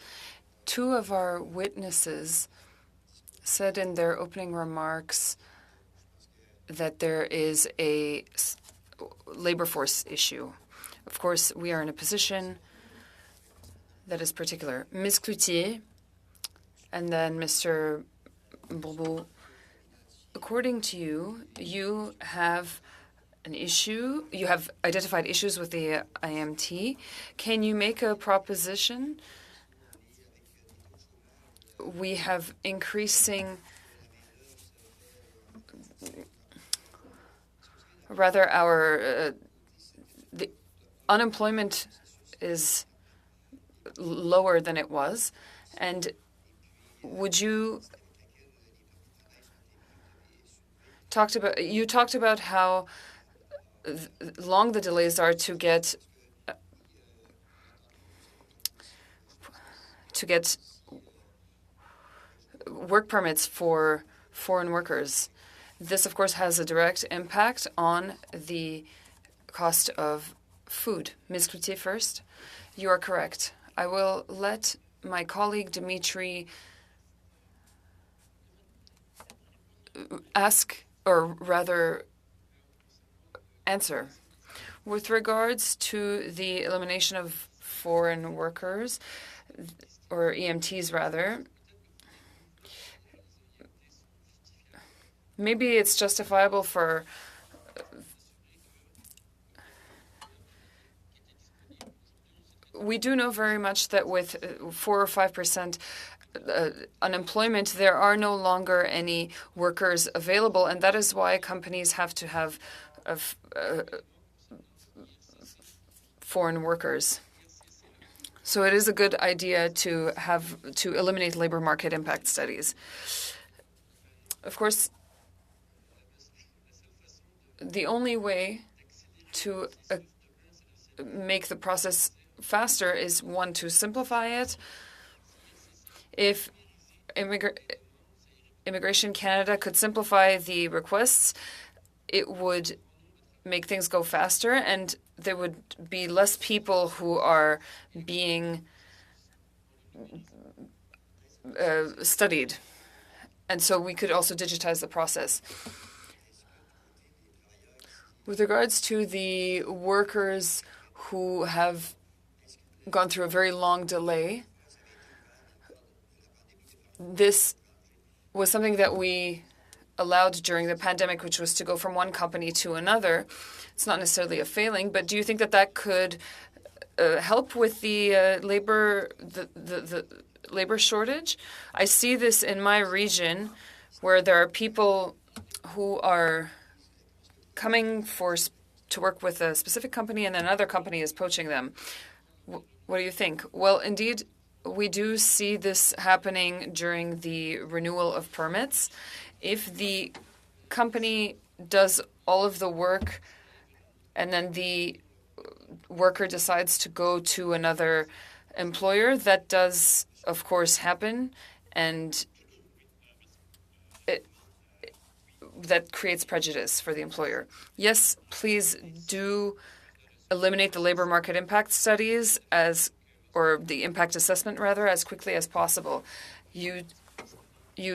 2 of our witnesses said in their opening remarks that there is a labor force issue. Of course, we are in a position that is particular. Ms. Cloutier and then Mr. Bourbeau, according to you, you have an issue. You have identified issues with the IMT. Can you make a proposition? We have increasing, rather, our the unemployment is lower than it was, and would you talked about how long the delays are to get work permits for foreign workers. This, of course, has a direct impact on the cost of food. Ms. Cloutier first. You are correct. I will let my colleague Dimitri ask, or rather answer. With regards to the elimination of foreign workers, or EMTs rather, maybe it's justifiable for we do know very much that with 4 or 5% unemployment, there are no longer any workers available, and that is why companies have to have foreign workers. So it is a good idea to eliminate labor market impact studies. Of course, the only way to make the process faster is, one, to simplify it. If Immigration Canada could simplify the requests, it would make things go faster, and there would be less people who are being studied. And so we could also digitize the process. With regards to the workers who have gone through a very long delay, this was something that we allowed during the pandemic, which was to go from one company to another. It's not necessarily a failing, but do you think that that could help with the labor shortage? I see this in my region, where there are people who are coming to work with a specific company, and another company is poaching them. What do you think? Well, indeed, we do see this happening during the renewal of permits. If the company does all of the work and then the worker decides to go to another employer, that does, of course, happen, and that creates prejudice for the employer. Yes, please do eliminate the labor market impact studies or the impact assessment rather, as quickly as possible. You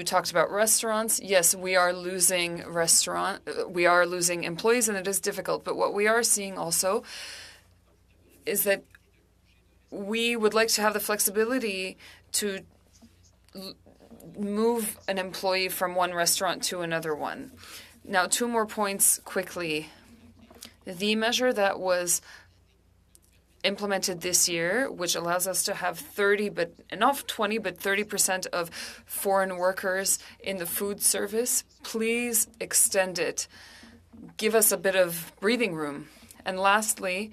talked about restaurants. Yes, we are losing employees, and it is difficult. But what we are seeing also is that we would like to have the flexibility to move an employee from one restaurant to another one. Now, 2 more points quickly. The measure that was implemented this year, which allows us to have 30% of foreign workers in the food service, please extend it. Give us a bit of breathing room. And lastly,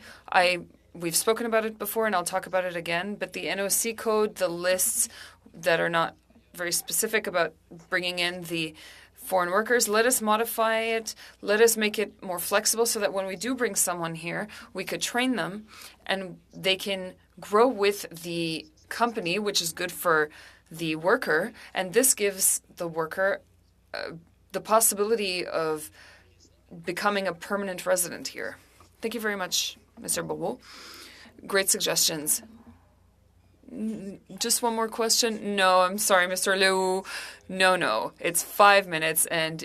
we've spoken about it before, and I'll talk about it again, but the NOC code, the lists that are not very specific about bringing in the foreign workers, let us modify it, let us make it more flexible so that when we do bring someone here, we could train them and they can grow with the company, which is good for the worker, and this gives the worker the possibility of becoming a permanent resident here. Thank you very much, Mr. Bobo. Great suggestions. Just one more question? No, I'm sorry, Mr. Leroux. No. It's 5 minutes, and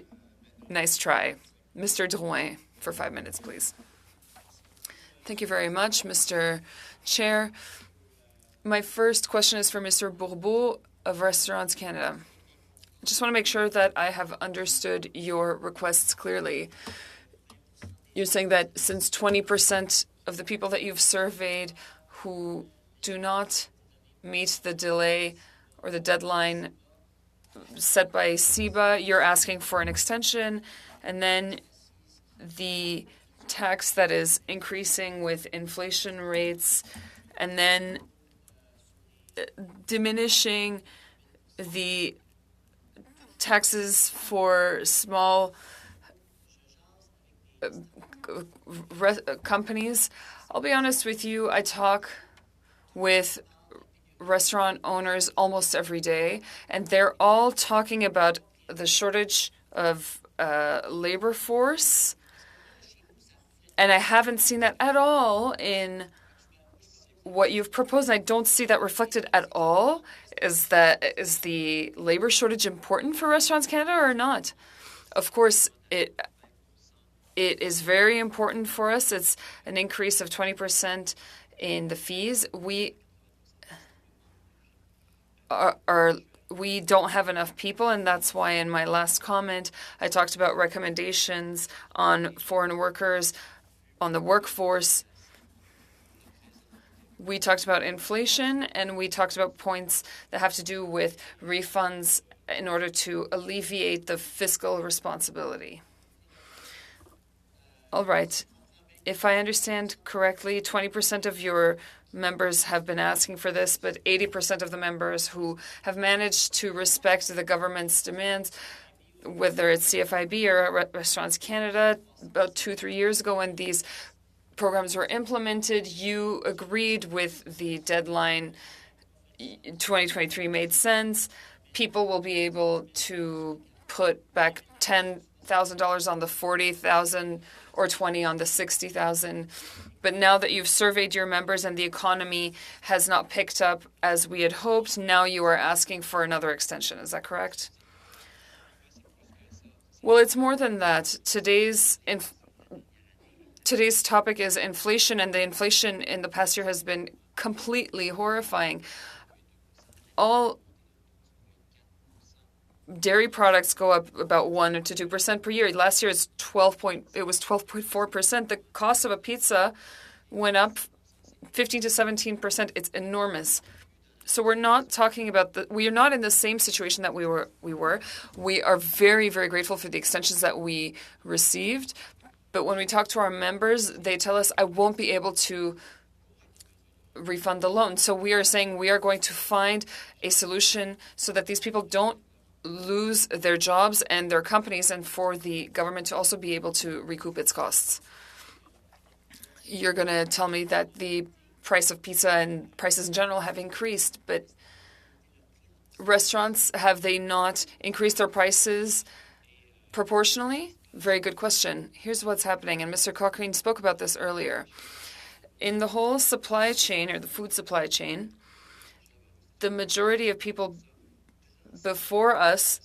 nice try. Mr. Drouin, for 5 minutes, please. Thank you very much, Mr. Chair. My first question is for Mr. Bourbeau of Restaurants Canada. I just want to make sure that I have understood your requests clearly. You're saying that since 20% of the people that you've surveyed who do not meet the delay or the deadline set by CEBA, you're asking for an extension, and then the tax that is increasing with inflation rates, and then diminishing the taxes for small companies. I'll be honest with you, I talk with restaurant owners almost every day, and they're all talking about the shortage of labor force, and I haven't seen that at all in what you've proposed. I don't see that reflected at all. Is the labor shortage important for Restaurants Canada or not? Of course, it is very important for us. It's an increase of 20% in the fees. We don't have enough people, and that's why in my last comment I talked about recommendations on foreign workers, on the workforce. We talked about inflation, and we talked about points that have to do with refunds in order to alleviate the fiscal responsibility. All right. If I understand correctly, 20% of your members have been asking for this, but 80% of the members who have managed to respect the government's demands, whether it's CFIB or Restaurants Canada, about 2-3 years ago when these programs were implemented, you agreed with the deadline. 2023 made sense. People will be able to put back $10,000 on the $40,000 or $20,000 on the $60,000. But now that you've surveyed your members and the economy has not picked up as we had hoped, now you are asking for another extension. Is that correct? Well, it's more than that. Today's topic is inflation, and the inflation in the past year has been completely horrifying. All dairy products go up about 1 to 2% per year. Last year it was 12.4%. The cost of a pizza went up 15 to 17%. It's enormous. So we're not talking about we are not in the same situation that we were. We are very, very grateful for the extensions that we received. But when we talk to our members, they tell us, I won't be able to refund the loan. So we are saying we are going to find a solution so that these people don't lose their jobs and their companies, and for the government to also be able to recoup its costs. You're going to tell me that the price of pizza and prices in general have increased, but restaurants, have they not increased their prices proportionally? Very good question. Here's what's happening, and Mr. Cochrane spoke about this earlier. In the whole supply chain, or the food supply chain, the majority of people before us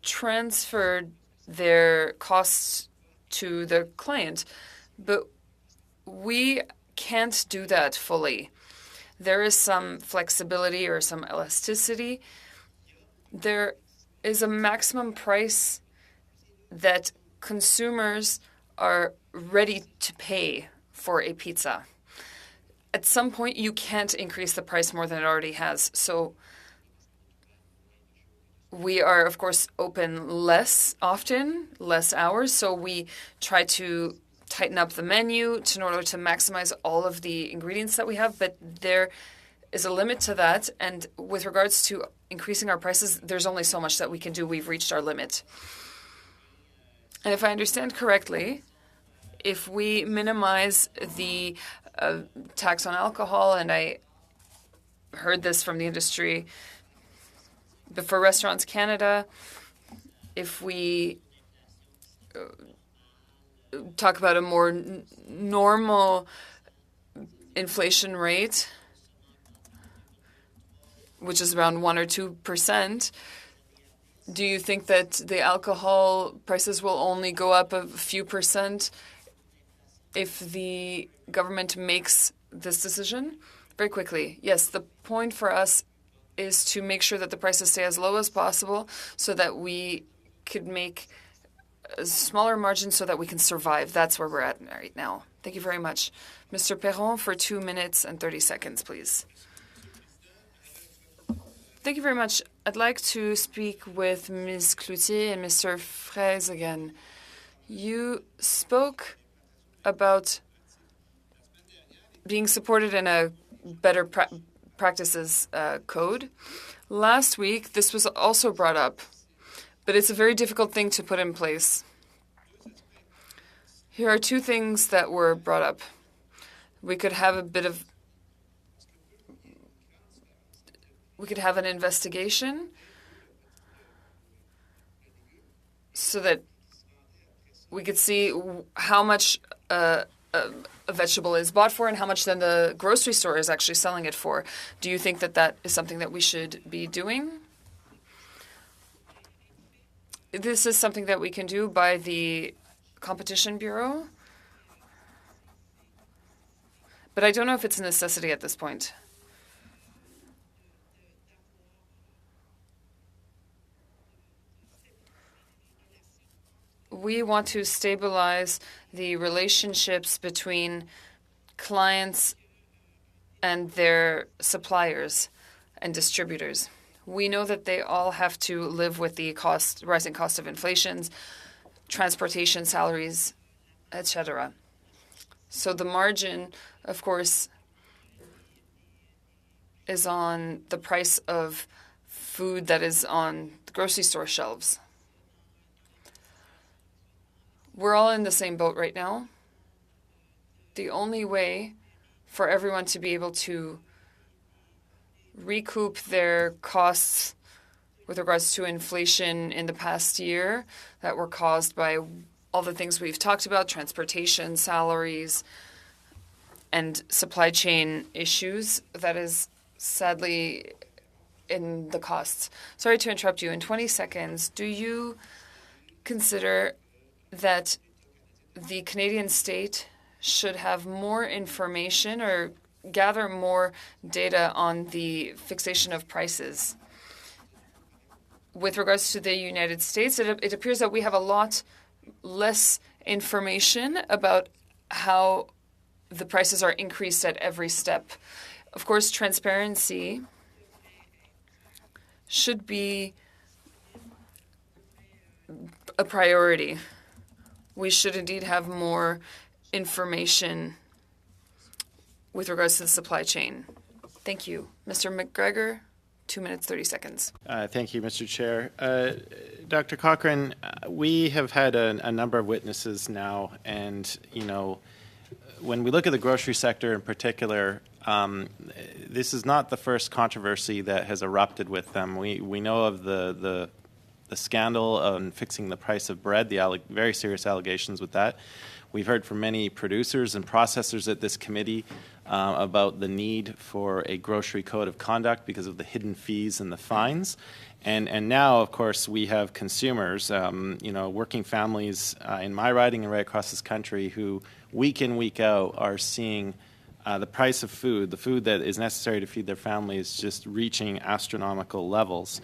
transferred their costs to the client, but we can't do that fully. There is some flexibility or some elasticity. There is a maximum price that consumers are ready to pay for a pizza. At some point, you can't increase the price more than it already has. So we are, of course, open less often, less hours. So we try to tighten up the menu in order to maximize all of the ingredients that we have. But there is a limit to that. And with regards to increasing our prices, there's only so much that we can do. We've reached our limit. And if I understand correctly, if we minimize the tax on alcohol, and I heard this from the industry, but for Restaurants Canada, if we talk about a more normal inflation rate, which is around 1 or 2%, do you think that the alcohol prices will only go up a few percent if the government makes this decision? Very quickly, yes, the point for us is to make sure that the prices stay as low as possible so that we could make a smaller margin so that we can survive. That's where we're at right now. Thank you very much. Mr. Perron, for 2 minutes and 30 seconds, please. Thank you very much. I'd like to speak with Ms. Cloutier and Mr. Fraise again. You spoke about being supported in a better practices code. Last week, this was also brought up, but it's a very difficult thing to put in place. Here are 2 things that were brought up. We could have an investigation. so that we could see how much a vegetable is bought for and how much then the grocery store is actually selling it for. Do you think that that is something that we should be doing? This is something that we can do by the Competition Bureau, but I don't know if it's a necessity at this point. We want to stabilize the relationships between clients and their suppliers and distributors. We know that they all have to live with the rising cost of inflation, transportation, salaries, etc. So the margin, of course, is on the price of food that is on the grocery store shelves. We're all in the same boat right now. The only way for everyone to be able to recoup their costs with regards to inflation in the past year that were caused by all the things we've talked about, transportation, salaries, and supply chain issues, that is sadly in the costs. Sorry to interrupt you. In 20 seconds, do you consider that the Canadian state should have more information or gather more data on the fixation of prices? With regards to the United States, it appears that we have a lot less information about how the prices are increased at every step. Of course, transparency should be a priority. We should indeed have more information with regards to the supply chain. Thank you. Mr. McGregor, 2 minutes, 30 seconds.
Thank you, Mr. Chair. Dr. Cochrane, we have had a number of witnesses now, and, when we look at the grocery sector in particular, this is not the first controversy that has erupted with them. We know of the scandal on fixing the price of bread, the very serious allegations with that. We've heard from many producers and processors at this committee about the need for a grocery code of conduct because of the hidden fees and the fines. And now, of course, we have consumers, working families in my riding and right across this country who week in, week out are seeing the price of food, the food that is necessary to feed their families, just reaching astronomical levels.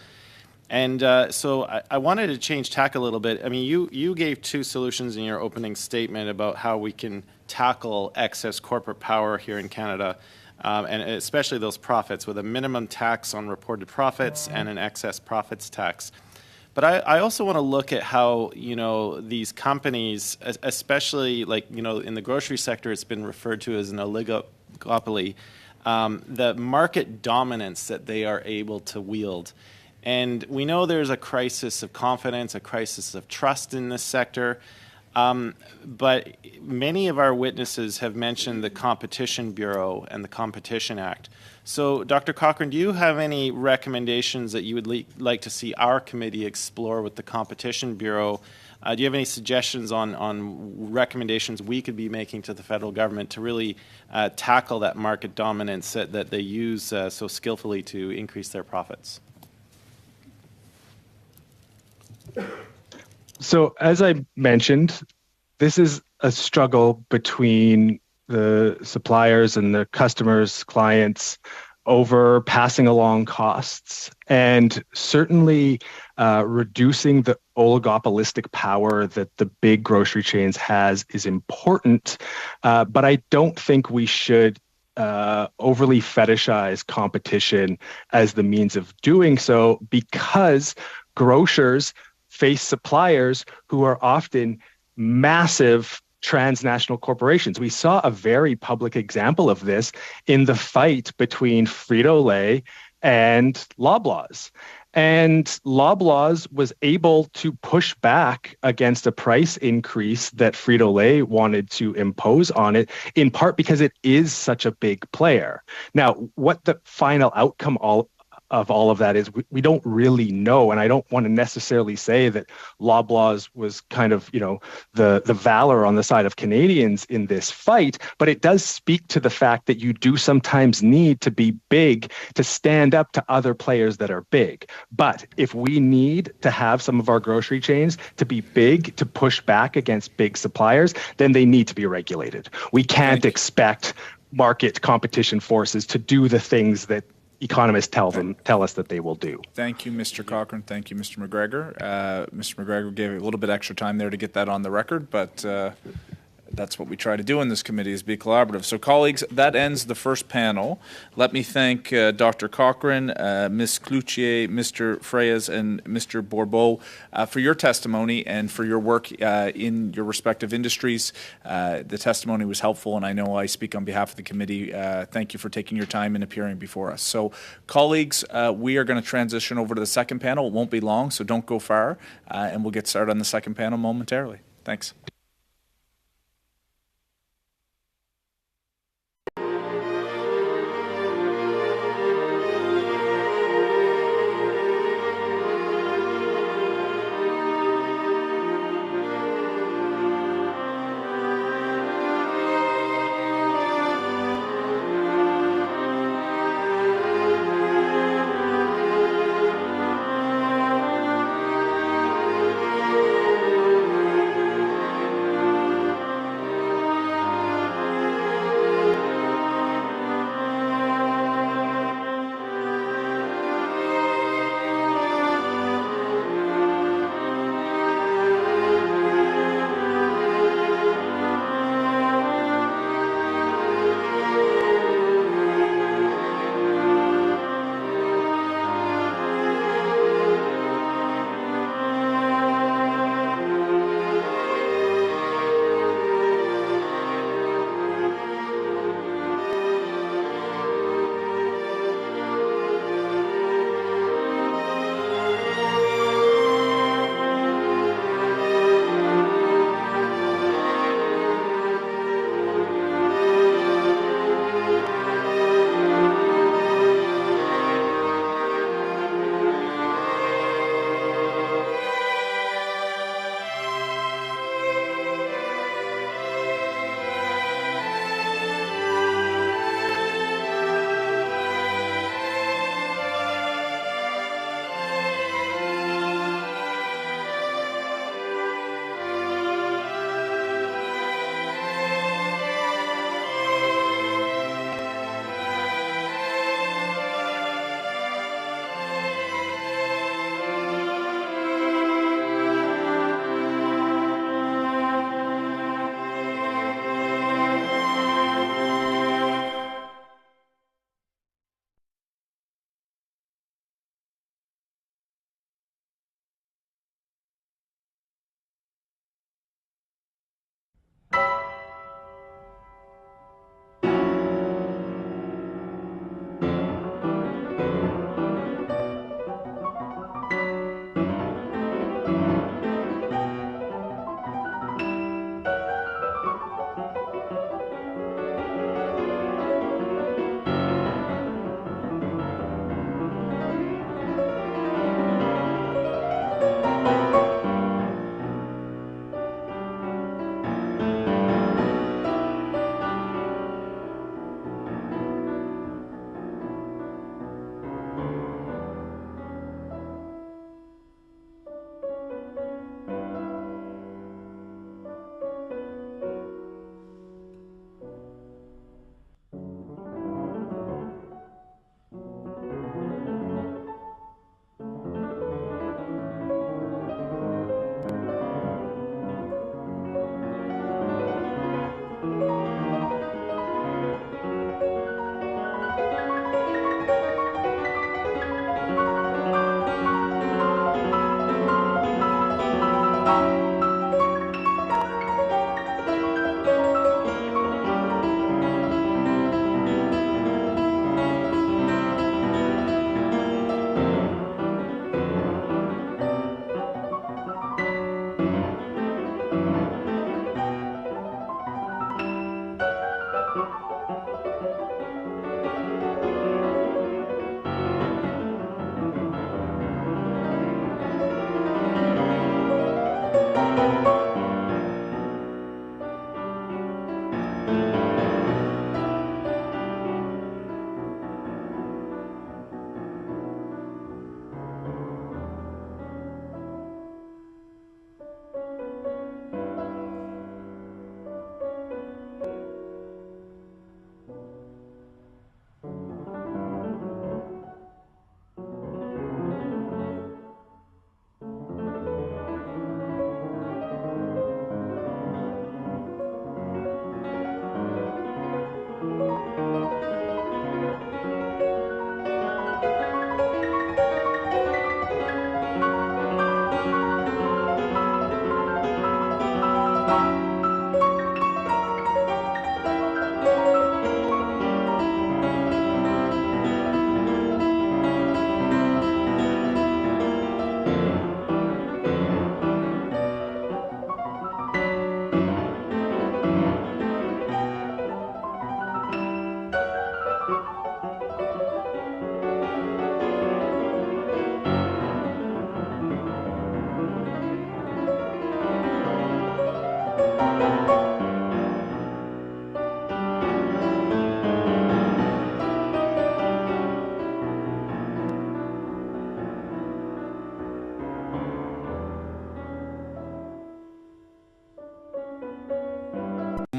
And so I wanted to change tack a little bit. I mean, you gave two solutions in your opening statement about how we can tackle excess corporate power here in Canada, and especially those profits, with a minimum tax on reported profits and an excess profits tax. But I also want to look at how, these companies, especially in the grocery sector, it's been referred to as an oligopoly, the market dominance that they are able to wield. And we know there's a crisis of confidence, a crisis of trust in this sector. But many of our witnesses have mentioned the Competition Bureau and the Competition Act. So, Dr. Cochrane, do you have any recommendations that you would like to see our committee explore with the Competition Bureau? Do you have any suggestions on recommendations we could be making to the federal government to really tackle that market dominance that they use so skillfully to increase their profits?
So, as I mentioned, this is a struggle between the suppliers and the customers, clients, over passing along costs, and certainly reducing the oligopolistic power that the big grocery chains has is important. But I don't think we should overly fetishize competition as the means of doing so, because grocers face suppliers who are often massive transnational corporations. We saw a very public example of this in the fight between Frito-Lay and Loblaws. And Loblaws was able to push back against a price increase that Frito-Lay wanted to impose on it, in part because it is such a big player. Now, what the final outcome of all of that is we don't really know. And I don't want to necessarily say that Loblaws was kind of, the valor on the side of Canadians in this fight, but it does speak to the fact that you do sometimes need to be big to stand up to other players that are big. But if we need to have some of our grocery chains to be big to push back against big suppliers, then they need to be regulated. We can't expect market competition forces to do the things that economists tell us that they will do.
Thank you, Mr. Cochrane. Thank you, Mr. McGregor. Mr. McGregor gave a little bit extra time there to get that on the record, but that's what we try to do in this committee, is be collaborative. So, colleagues, that ends the first panel. Let me thank Dr. Cochrane, Ms. Cloutier, Mr. Freyes, and Mr. Bourbeau for your testimony and for your work in your respective industries. The testimony was helpful, and I know I speak on behalf of the committee. Thank you for taking your time and appearing before us. So, colleagues, we are going to transition over to the second panel. It won't be long, so don't go far, and we'll get started on the second panel momentarily. Thanks.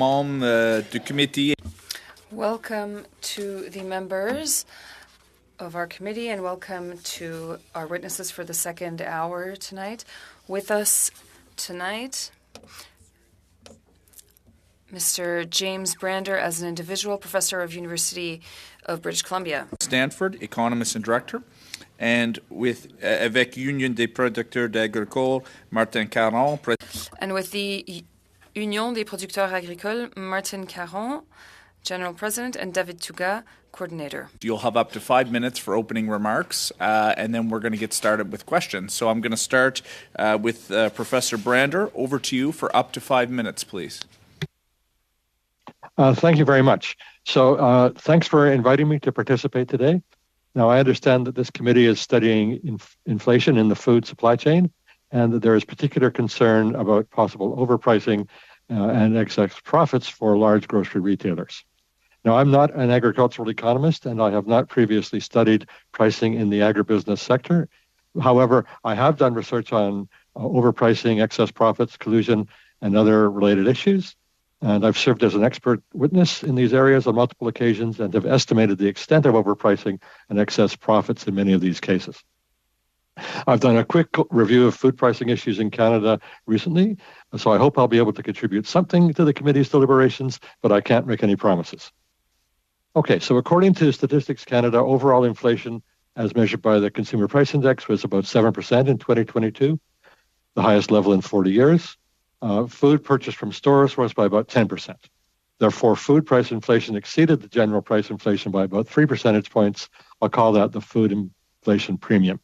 membres du comité.
Welcome to the members of our committee and welcome to our witnesses for the second hour tonight. With us tonight, Mr. James Brander as an individual, professor of University of British Columbia.
Stanford, economist and director. And avec Union des producteurs agricoles, Martin Caron.
And with the Union des producteurs agricoles, Martin Caron, General President, and David Tuga, Coordinator.
You'll have up to 5 minutes for opening remarks, and then we're going to get started with questions. So I'm going to start with Professor Brander. Over to you for up to 5 minutes, please.
Thank you very much. So thanks for inviting me to participate today. Now, I understand that this committee is studying inflation in the food supply chain, and that there is particular concern about possible overpricing and excess profits for large grocery retailers. Now, I'm not an agricultural economist, and I have not previously studied pricing in the agribusiness sector. However, I have done research on overpricing, excess profits, collusion, and other related issues. And I've served as an expert witness in these areas on multiple occasions and have estimated the extent of overpricing and excess profits in many of these cases. I've done a quick review of food pricing issues in Canada recently, so I hope I'll be able to contribute something to the committee's deliberations, but I can't make any promises. Okay, so according to Statistics Canada, overall inflation as measured by the Consumer Price Index was about 7% in 2022, the highest level in 40 years. Food purchased from stores rose by about 10%. Therefore, food price inflation exceeded the general price inflation by about 3 percentage points. I'll call that the food inflation premium.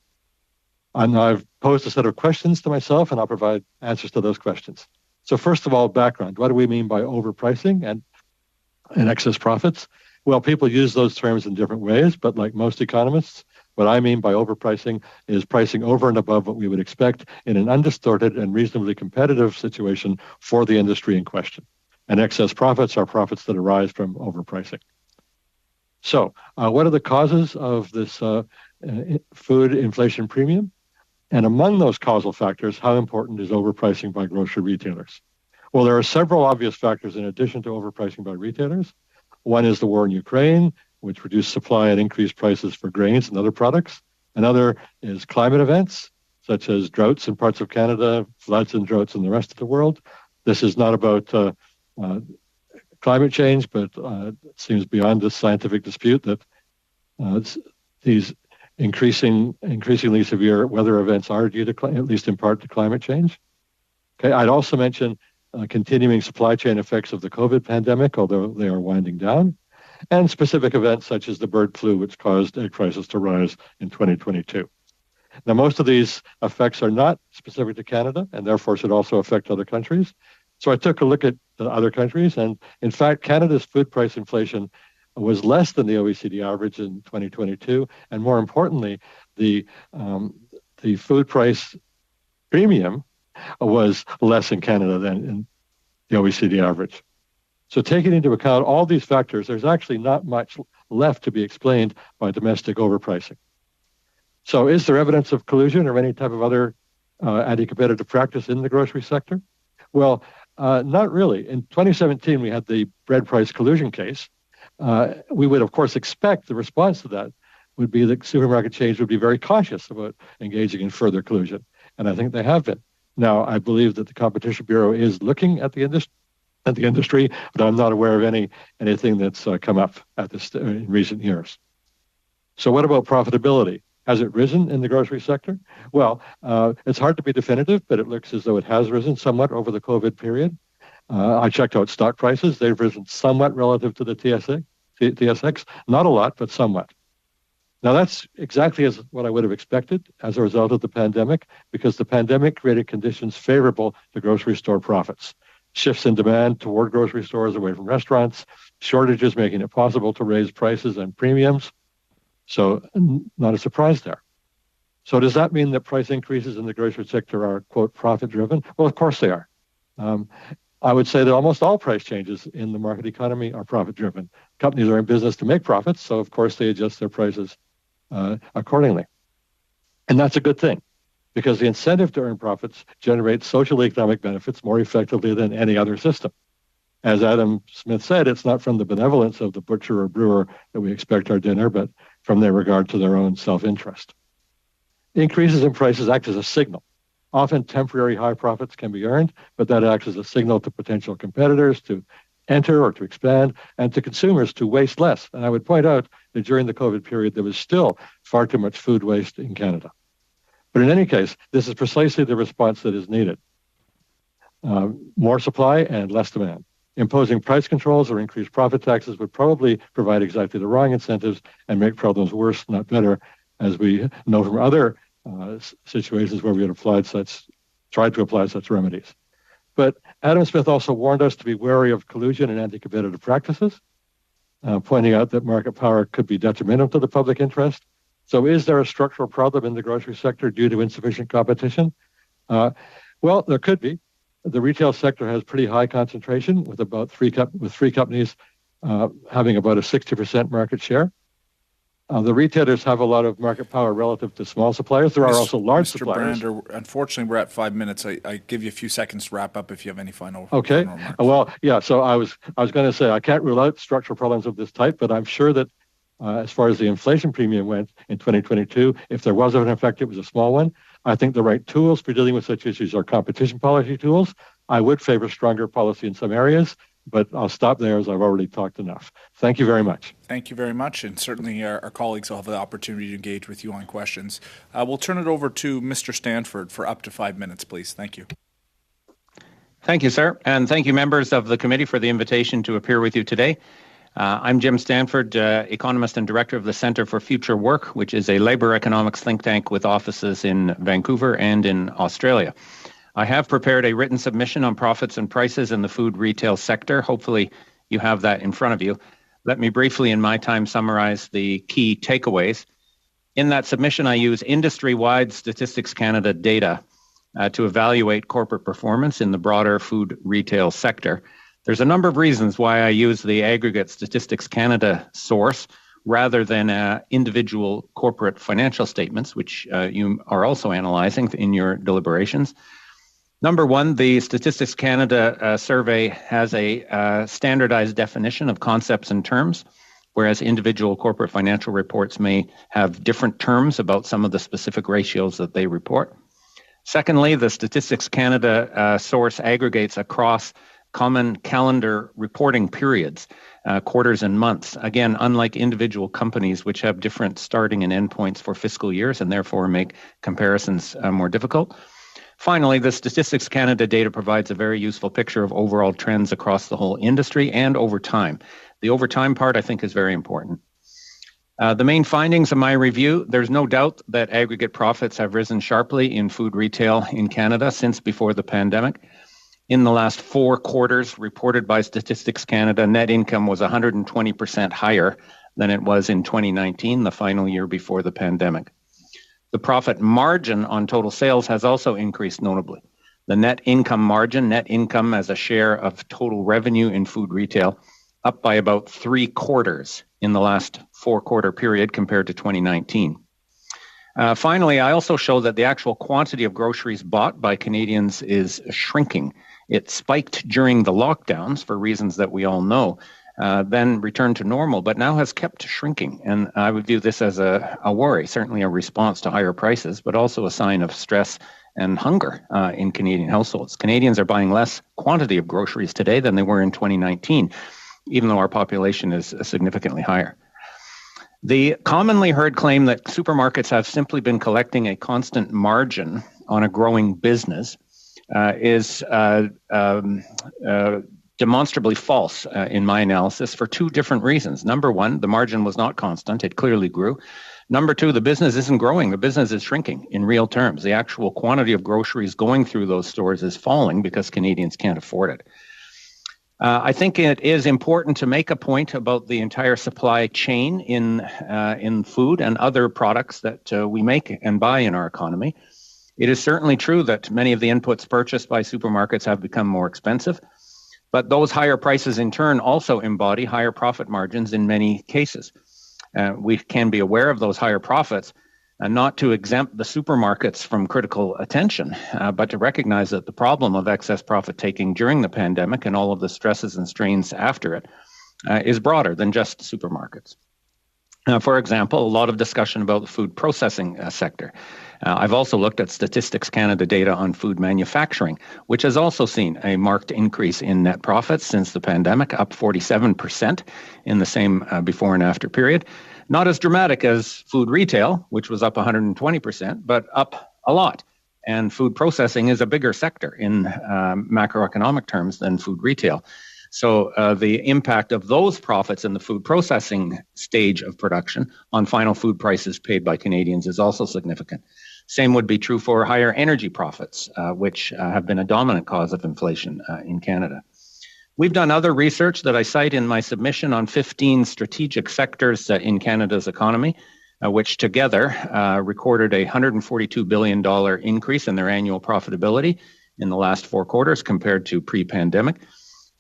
And I've posed a set of questions to myself, and I'll provide answers to those questions. So first of all, background. What do we mean by overpricing and excess profits? Well, people use those terms in different ways, but like most economists, what I mean by overpricing is pricing over and above what we would expect in an undistorted and reasonably competitive situation for the industry in question. And excess profits are profits that arise from overpricing. So what are the causes of this food inflation premium? And among those causal factors, how important is overpricing by grocery retailers? Well, there are several obvious factors in addition to overpricing by retailers. One is the war in Ukraine, which reduced supply and increased prices for grains and other products. Another is climate events, such as droughts in parts of Canada, floods and droughts in the rest of the world. This is not about climate change, but it seems beyond this scientific dispute that these increasingly severe weather events are due to, at least in part, to climate change. Okay, I'd also mention continuing supply chain effects of the COVID pandemic, although they are winding down, and specific events such as the bird flu, which caused egg prices to rise in 2022. Now, most of these effects are not specific to Canada and therefore should also affect other countries. So I took a look at the other countries, and in fact, Canada's food price inflation was less than the OECD average in 2022, and more importantly, the food price premium was less in Canada than in the OECD average. So taking into account all these factors, there's actually not much left to be explained by domestic overpricing. So is there evidence of collusion or any type of other anti-competitive practice in the grocery sector? Well, not really. In 2017, we had the bread price collusion case. We would, of course, expect the response to that would be that supermarket chains would be very cautious about engaging in further collusion. And I think they have been. Now, I believe that the Competition Bureau is looking at the industry, but I'm not aware of anything that's come up at this in recent years. So what about profitability? Has it risen in the grocery sector? Well, it's hard to be definitive, but it looks as though it has risen somewhat over the COVID period. I checked out stock prices. They've risen somewhat relative to the TSX. Not a lot, but somewhat. Now, that's exactly as what I would have expected as a result of the pandemic, because the pandemic created conditions favorable to grocery store profits. Shifts in demand toward grocery stores away from restaurants, shortages making it possible to raise prices and premiums. So not a surprise there. So does that mean that price increases in the grocery sector are, quote, profit-driven? Well, of course they are. I would say that almost all price changes in the market economy are profit-driven. Companies are in business to make profits, so of course they adjust their prices accordingly. And that's a good thing, because the incentive to earn profits generates social economic benefits more effectively than any other system. As Adam Smith said, it's not from the benevolence of the butcher or brewer that we expect our dinner, but from their regard to their own self-interest. Increases in prices act as a signal. Often temporary high profits can be earned, but that acts as a signal to potential competitors to enter or to expand, and to consumers to waste less. And I would point out that during the COVID period, there was still far too much food waste in Canada. But in any case, this is precisely the response that is needed. More supply and less demand. Imposing price controls or increased profit taxes would probably provide exactly the wrong incentives and make problems worse, not better, as we know from other situations where we had tried to apply such remedies. But Adam Smith also warned us to be wary of collusion and anti-competitive practices, pointing out that market power could be detrimental to the public interest. So is there a structural problem in the grocery sector due to insufficient competition? Well, there could be. The retail sector has pretty high concentration with three companies having about a 60% market share. The retailers have a lot of market power relative to small suppliers. There are also large suppliers.
Mr. Brander, unfortunately, we're at 5 minutes. I give you a few seconds to wrap up if you have any final
Okay. Well, yeah. So I was going to say I can't rule out structural problems of this type, but I'm sure that as far as the inflation premium went in 2022, if there was an effect, it was a small one. I think the right tools for dealing with such issues are competition policy tools. I would favor stronger policy in some areas, but I'll stop there as I've already talked enough. Thank you very much.
Thank you very much, and certainly our colleagues will have the opportunity to engage with you on questions. We'll turn it over to Mr. Stanford for up to 5 minutes, please. Thank you.
Thank you, sir, and thank you, members of the committee, for the invitation to appear with you today. I'm Jim Stanford, economist and director of the Centre for Future Work, which is a labour economics think tank with offices in Vancouver and in Australia. I have prepared a written submission on profits and prices in the food retail sector. Hopefully you have that in front of you. Let me briefly, in my time, summarize the key takeaways. In that submission, I use industry-wide Statistics Canada data to evaluate corporate performance in the broader food retail sector. There's a number of reasons why I use the aggregate Statistics Canada source rather than individual corporate financial statements, which you are also analyzing in your deliberations. Number one, the Statistics Canada survey has a standardized definition of concepts and terms, whereas individual corporate financial reports may have different terms about some of the specific ratios that they report. Secondly, the Statistics Canada source aggregates across common calendar reporting periods, quarters and months. Again, unlike individual companies, which have different starting and end points for fiscal years and therefore make comparisons more difficult. Finally, the Statistics Canada data provides a very useful picture of overall trends across the whole industry and over time. The over time part, I think, is very important. The main findings of my review: there's no doubt that aggregate profits have risen sharply in food retail in Canada since before the pandemic. In the last 4 quarters reported by Statistics Canada, net income was 120% higher than it was in 2019, the final year before the pandemic. The profit margin on total sales has also increased notably. The net income margin, net income as a share of total revenue in food retail, up by about 3/4 in the last 4-quarter period compared to 2019. Finally, I also show that the actual quantity of groceries bought by Canadians is shrinking. It spiked during the lockdowns for reasons that we all know, then returned to normal, but now has kept shrinking. And I would view this as a worry, certainly a response to higher prices, but also a sign of stress and hunger in Canadian households. Canadians are buying less quantity of groceries today than they were in 2019, even though our population is significantly higher. The commonly heard claim that supermarkets have simply been collecting a constant margin on a growing business is demonstrably false in my analysis for 2 different reasons. Number one, the margin was not constant. It clearly grew. Number two, the business isn't growing. The business is shrinking in real terms. The actual quantity of groceries going through those stores is falling because Canadians can't afford it. I think it is important to make a point about the entire supply chain in food and other products that we make and buy in our economy. It is certainly true that many of the inputs purchased by supermarkets have become more expensive, but those higher prices in turn also embody higher profit margins in many cases. We can be aware of those higher profits not to exempt the supermarkets from critical attention, but to recognize that the problem of excess profit taking during the pandemic and all of the stresses and strains after it is broader than just supermarkets. For example, a lot of discussion about the food processing sector. I've also looked at Statistics Canada data on food manufacturing, which has also seen a marked increase in net profits since the pandemic, up 47% in the same before and after period. Not as dramatic as food retail, which was up 120%, but up a lot. And food processing is a bigger sector in macroeconomic terms than food retail. So the impact of those profits in the food processing stage of production on final food prices paid by Canadians is also significant. Same would be true for higher energy profits, which have been a dominant cause of inflation in Canada. We've done other research that I cite in my submission on 15 strategic sectors in Canada's economy, which together recorded a $142 billion increase in their annual profitability in the last 4 quarters compared to pre-pandemic.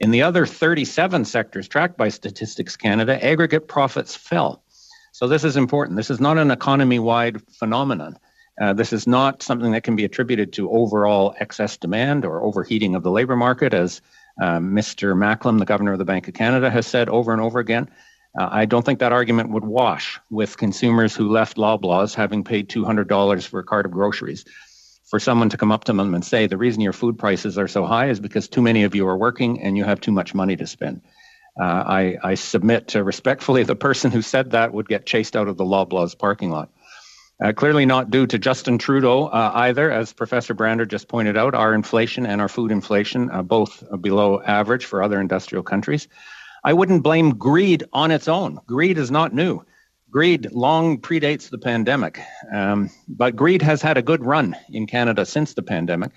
In the other 37 sectors tracked by Statistics Canada, aggregate profits fell. So this is important. This is not an economy-wide phenomenon. This is not something that can be attributed to overall excess demand or overheating of the labor market, as Mr. Macklem, the Governor of the Bank of Canada, has said over and over again. I don't think that argument would wash with consumers who left Loblaws having paid $200 for a cart of groceries. For someone to come up to them and say, the reason your food prices are so high is because too many of you are working and you have too much money to spend. I submit respectfully the person who said that would get chased out of the Loblaws parking lot. Clearly not due to Justin Trudeau either, as Professor Brander just pointed out. Our inflation and our food inflation, both below average for other industrial countries. I wouldn't blame greed on its own. Greed is not new. Greed long predates the pandemic, but greed has had a good run in Canada since the pandemic,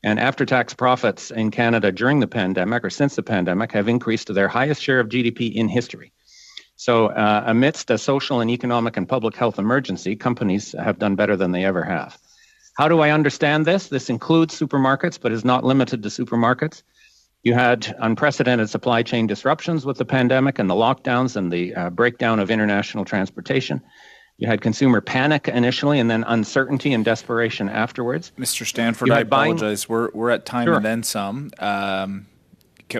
and after-tax profits in Canada during the pandemic or since the pandemic have increased to their highest share of GDP in history. So amidst a social and economic and public health emergency, companies have done better than they ever have. How do I understand this? This includes supermarkets, but is not limited to supermarkets. You had unprecedented supply chain disruptions with the pandemic and the lockdowns and the breakdown of international transportation. You had consumer panic initially and then uncertainty and desperation afterwards.
Mr. Stanford, I apologize. We're at time and then some.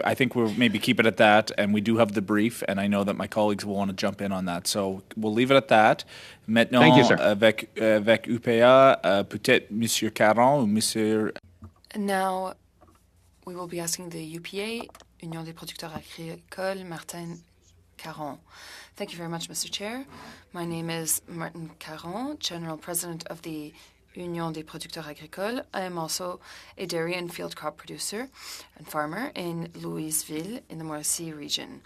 I think we'll maybe keep it at that, and we do have the brief, and I know that my colleagues will want to jump in on that. So we'll leave it at that. Maintenant,
thank you, sir.
Avec UPA, peut-être Monsieur Caron ou Monsieur...
Now, we will be asking the UPA, Union des Producteurs Agricoles, Martin Caron. Thank you very much, Mr. Chair. My name is Martin Caron, General President of the Union des Producteurs Agricoles. I am also a dairy and field crop producer and farmer in Louisville in the Mauricie region.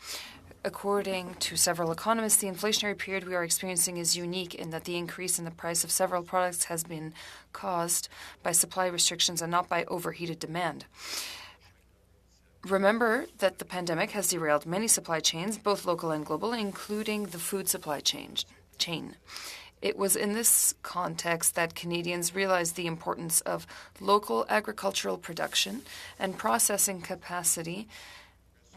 According to several economists, the inflationary period we are experiencing is unique in that the increase in the price of several products has been caused by supply restrictions and not by overheated demand. Remember that the pandemic has derailed many supply chains, both local and global, including the food supply chain. It was in this context that Canadians realized the importance of local agricultural production and processing capacity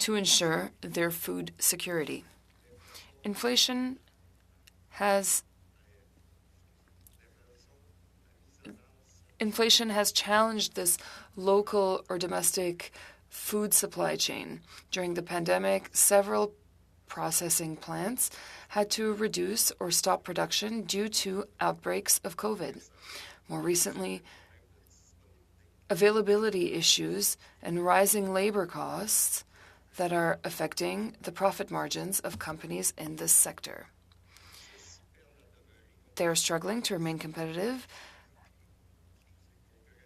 to ensure their food security. Inflation has challenged this local or domestic food supply chain. During the pandemic, several processing plants had to reduce or stop production due to outbreaks of COVID. More recently, availability issues and rising labor costs that are affecting the profit margins of companies in this sector. They are struggling to remain competitive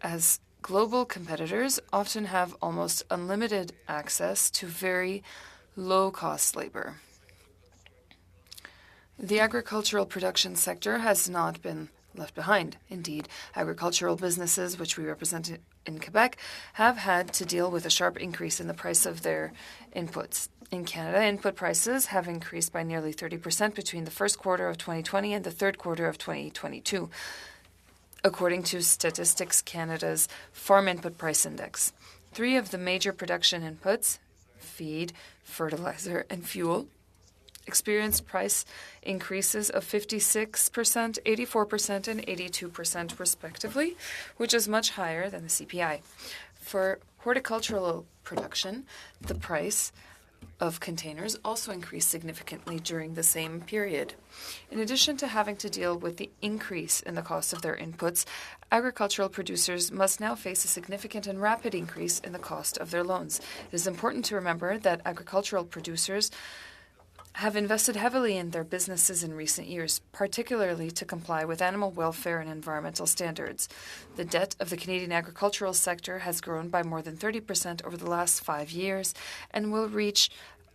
as global competitors often have almost unlimited access to very low-cost labor. The agricultural production sector has not been left behind. Indeed, agricultural businesses, which we represent in Quebec, have had to deal with a sharp increase in the price of their inputs. In Canada, input prices have increased by nearly 30% between the first quarter of 2020 and the third quarter of 2022. According to Statistics Canada's Farm Input Price Index. 3 of the major production inputs, feed, fertilizer, and fuel, experienced price increases of 56%, 84%, and 82% respectively, which is much higher than the CPI. For horticultural production, the price of containers also increased significantly during the same period. In addition to having to deal with the increase in the cost of their inputs, agricultural producers must now face a significant and rapid increase in the cost of their loans. It is important to remember that agricultural producers have invested heavily in their businesses in recent years, particularly to comply with animal welfare and environmental standards. The debt of the Canadian agricultural sector has grown by more than 30% over the last 5 years and will reach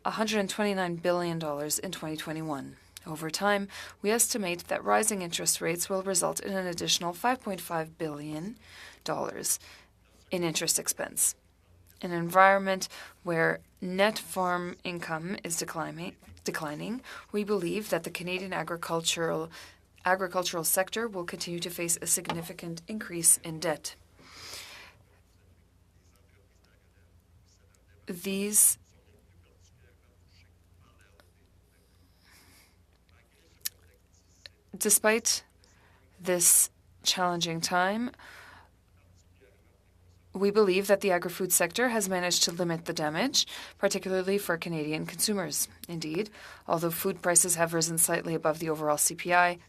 $129 billion in 2021. Over time, we estimate that rising interest rates will result in an additional $5.5 billion in interest expense. In an environment where net farm income is declining, we believe that the Canadian agricultural sector will continue to face a significant increase in debt. Despite this challenging time, we believe that the agri-food sector has managed to limit the damage, particularly for Canadian consumers. Indeed, although food prices have risen slightly above the overall CPI,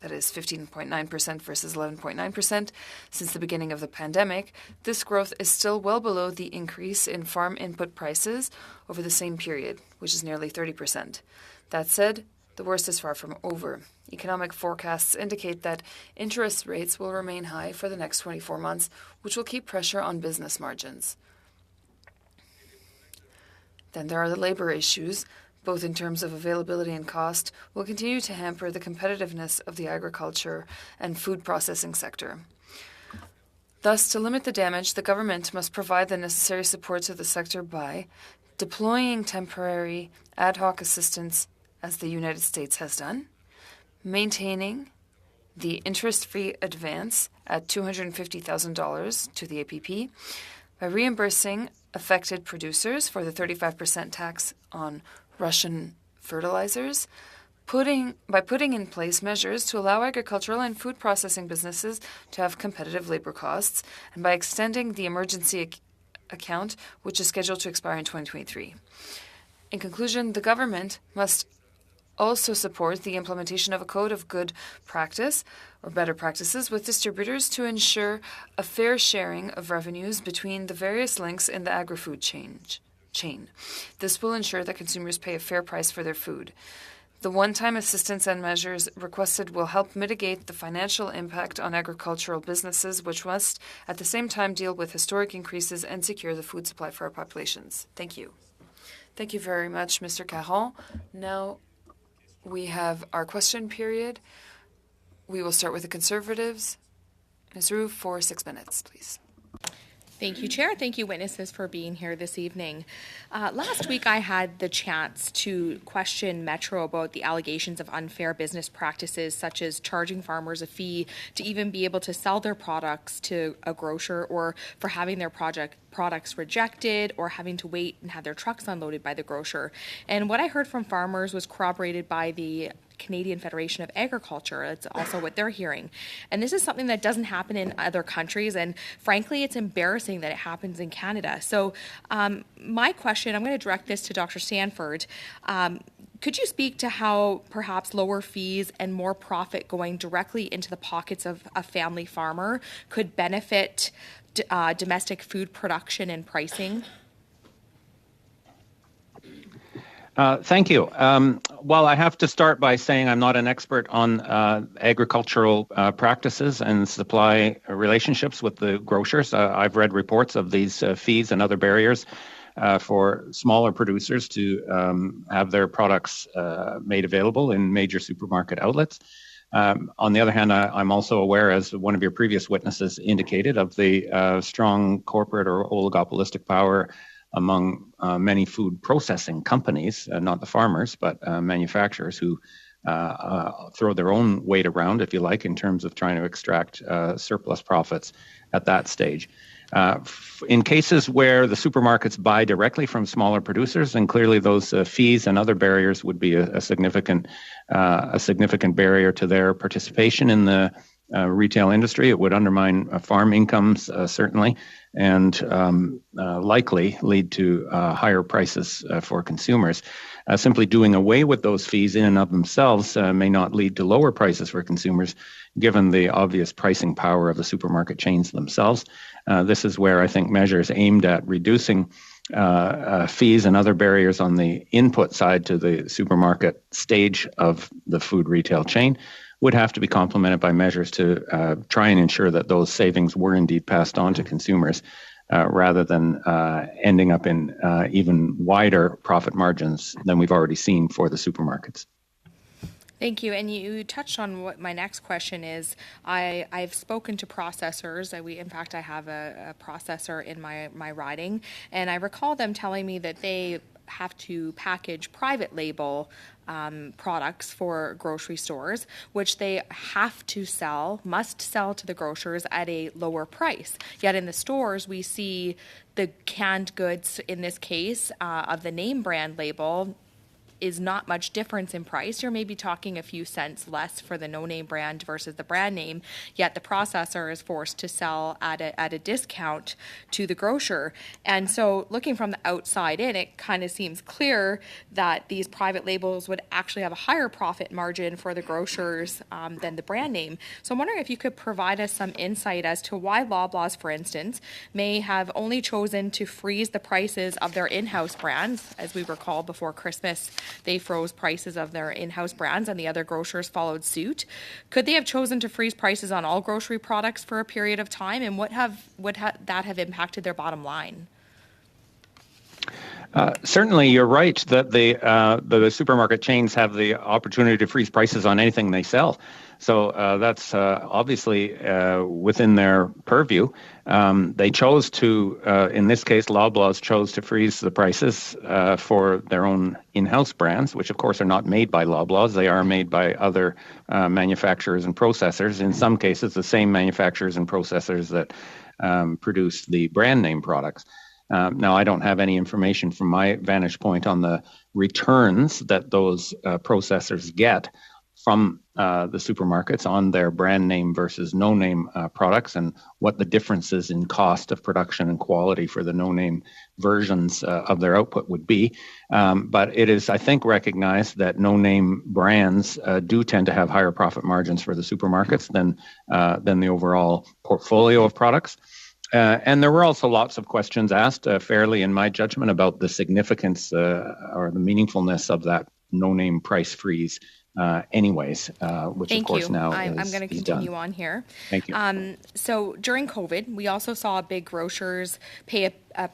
that is 15.9% versus 11.9%, since the beginning of the pandemic, this growth is still well below the increase in farm input prices over the same period, which is nearly 30%. That said, the worst is far from over. Economic forecasts indicate that interest rates will remain high for the next 24 months, which will keep pressure on business margins. Then there are the labor issues, both in terms of availability and cost, will continue to hamper the competitiveness of the agriculture and food processing sector. Thus, to limit the damage, the government must provide the necessary support to the sector by deploying temporary ad hoc assistance, as the United States has done, maintaining the interest-free advance at $250,000 to the APP, by reimbursing affected producers for the 35% tax on Russian fertilizers, by putting in place measures to allow agricultural and food processing businesses to have competitive labor costs, and by extending the emergency account, which is scheduled to expire in 2023. In conclusion, the government must also support the implementation of a code of good practice or better practices with distributors to ensure a fair sharing of revenues between the various links in the agri-food chain. This will ensure that consumers pay a fair price for their food. The one-time assistance and measures requested will help mitigate the financial impact on agricultural businesses, which must at the same time deal with historic increases and secure the food supply for our populations. Thank you. Thank you very much, Mr. Caron. Now we have our question period. We will start with the Conservatives. Ms. Roux, for 6 minutes, please.
Thank you, Chair. Thank you, witnesses, for being here this evening. Last week, I had the chance to question Metro about the allegations of unfair business practices, such as charging farmers a fee to even be able to sell their products to a grocer, or for having their products rejected, or having to wait and have their trucks unloaded by the grocer. And what I heard from farmers was corroborated by the Canadian Federation of Agriculture. It's also what they're hearing. And this is something that doesn't happen in other countries, and frankly, it's embarrassing that it happens in Canada. So my question, I'm going to direct this to Dr. Stanford. Could you speak to how perhaps lower fees and more profit going directly into the pockets of a family farmer could benefit domestic food production and pricing?
Thank you. Well, I have to start by saying I'm not an expert on agricultural practices and supply relationships with the grocers. I've read reports of these fees and other barriers for smaller producers to have their products made available in major supermarket outlets. On the other hand, I'm also aware, as one of your previous witnesses indicated, of the strong corporate or oligopolistic power among many food processing companies, not the farmers, but manufacturers who throw their own weight around, if you like, in terms of trying to extract surplus profits at that stage. In cases where the supermarkets buy directly from smaller producers, then clearly those fees and other barriers would be a significant barrier to their participation in the retail industry. It would undermine farm incomes, certainly, and likely lead to higher prices for consumers. Simply doing away with those fees in and of themselves may not lead to lower prices for consumers, given the obvious pricing power of the supermarket chains themselves. This is where I think measures aimed at reducing fees and other barriers on the input side to the supermarket stage of the food retail chain would have to be complemented by measures to try and ensure that those savings were indeed passed on to consumers, rather than ending up in even wider profit margins than we've already seen for the supermarkets.
Thank you. And you touched on what my next question is. I've spoken to processors. I have a processor in my riding, and I recall them telling me that they have to package private label products for grocery stores, which they must sell to the grocers at a lower price. Yet in the stores, we see the canned goods, in this case, of the name brand label, is not much difference in price. You're maybe talking a few cents less for the no-name brand versus the brand name, yet the processor is forced to sell at a discount to the grocer. And so looking from the outside in, it kind of seems clear that these private labels would actually have a higher profit margin for the grocers than the brand name. So I'm wondering if you could provide us some insight as to why Loblaws, for instance, may have only chosen to freeze the prices of their in-house brands. As we recall, before Christmas, they froze prices of their in-house brands and the other grocers followed suit. Could they have chosen to freeze prices on all grocery products for a period of time, and would that have impacted their bottom line?
Certainly, you're right that the supermarket chains have the opportunity to freeze prices on anything they sell. So that's obviously within their purview. They chose to, in this case, Loblaws chose to freeze the prices for their own in-house brands, which of course are not made by Loblaws. They are made by other manufacturers and processors. In some cases, the same manufacturers and processors that produce the brand name products. Now, I don't have any information from my vantage point on the returns that those processors get from the supermarkets on their brand name versus no-name products, and what the differences in cost of production and quality for the no-name versions of their output would be. But it is, I think, recognized that no-name brands do tend to have higher profit margins for the supermarkets than the overall portfolio of products. And there were also lots of questions asked, fairly in my judgment, about the significance or the meaningfulness of that no-name price freeze anyways, which
Thank
of course
you.
now
I'm
is
going to continue on here.
Thank you.
So during COVID, we also saw big grocers pay a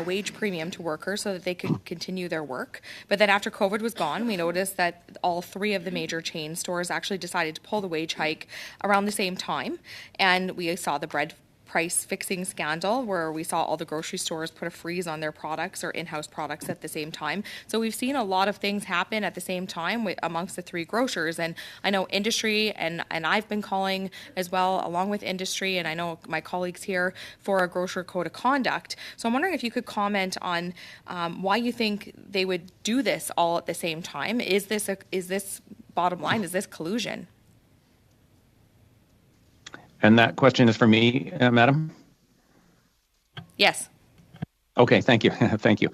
wage premium to workers so that they could continue their work. But then after COVID was gone, we noticed that all three of the major chain stores actually decided to pull the wage hike around the same time. And we saw the bread price fixing scandal where we saw all the grocery stores put a freeze on their products or in-house products at the same time. So we've seen a lot of things happen at the same time amongst the three grocers. And I know industry and I've been calling as well along with industry, and I know my colleagues here, for a grocer code of conduct. So I'm wondering if you could comment on why you think they would do this all at the same time. Is this bottom line, is this collusion?
And that question is for me, Madam?
Yes.
Okay, thank you. Thank you.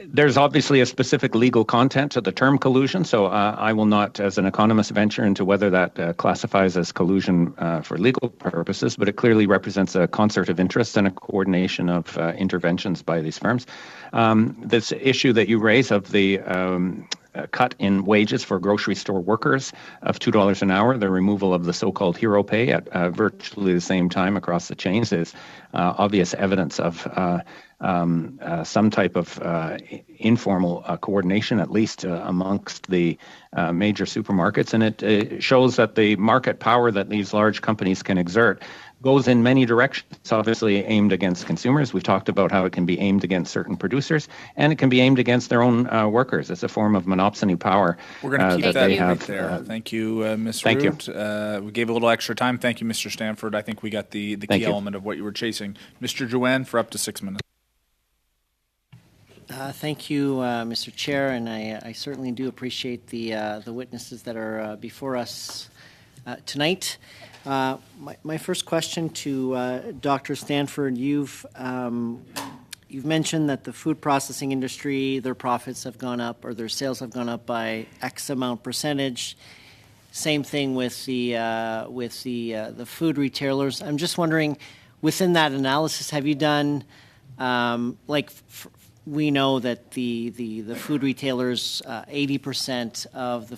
There's obviously a specific legal content to the term collusion, so I will not, as an economist, venture into whether that classifies as collusion for legal purposes, but it clearly represents a concert of interests and a coordination of interventions by these firms. This issue that you raise of the cut in wages for grocery store workers of $2 an hour, the removal of the so-called hero pay at virtually the same time across the chains, is obvious evidence of some type of informal coordination, at least amongst the major supermarkets. And it shows that the market power that these large companies can exert goes in many directions. It's obviously aimed against consumers. We've talked about how it can be aimed against certain producers, and it can be aimed against their own workers. It's a form of monopsony power.
We're going to keep
that
that
have,
there. Thank you, Ms.
Thank
Root. We gave a little extra time. Thank you, Mr. Stanford. I think we got the key element of what you were chasing. Mr. Joanne, for up to 6 minutes.
Thank you, Mr. Chair, and I certainly do appreciate the witnesses that are before us tonight. My first question to Dr. Stanford, you've mentioned that the food processing industry, their profits have gone up, or their sales have gone up by X amount percentage. Same thing with the food retailers. I'm just wondering, within that analysis, have you done we know that the food retailers, 80% of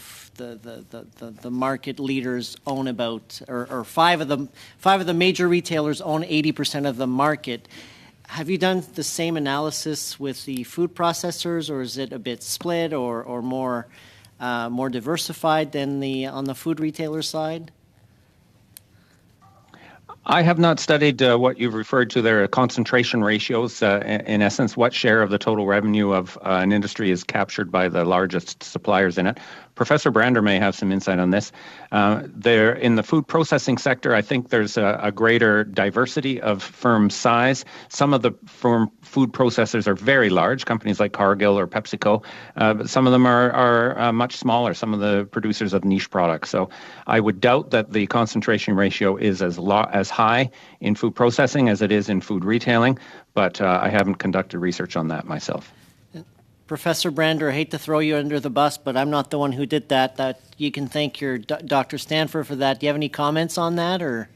the market leaders own about, or five of the major retailers own 80% of the market. Have you done the same analysis with the food processors, or is it a bit split, or more diversified than on the food retailer side?
I have not studied what you've referred to there, concentration ratios. In essence, what share of the total revenue of an industry is captured by the largest suppliers in it. Professor Brander may have some insight on this. There, in the food processing sector, I think there's a greater diversity of firm size. Some of the food processors are very large, companies like Cargill or PepsiCo, but some of them are much smaller, some of the producers of niche products. So I would doubt that the concentration ratio is as high in food processing as it is in food retailing, but I haven't conducted research on that myself.
Professor Brander, I hate to throw you under the bus, but I'm not the one who did that. That you can thank your Dr. Stanford for that. Do you have any comments on that, or?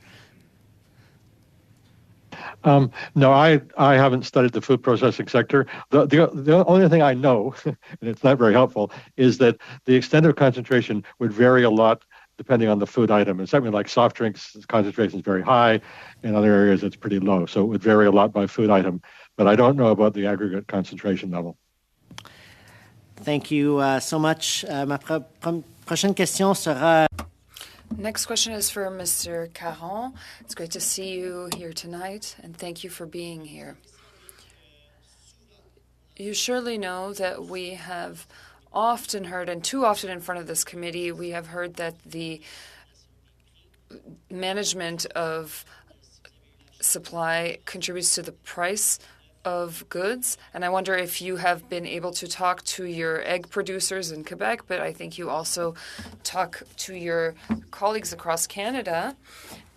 No, I haven't studied the food processing sector. The only thing I know, and it's not very helpful, is that the extent of concentration would vary a lot depending on the food item. And something like soft drinks, concentration is very high. In other areas, it's pretty low. So it would vary a lot by food item. But I don't know about the aggregate concentration level.
Thank you so much. Ma prochaine question sera...
Next question is for Mr. Caron. It's great to see you here tonight, and thank you for being here. You surely know that we have often heard, and too often in front of this committee, we have heard that the management of supply contributes to the price of goods, and I wonder if you have been able to talk to your egg producers in Quebec, but I think you also talk to your colleagues across Canada.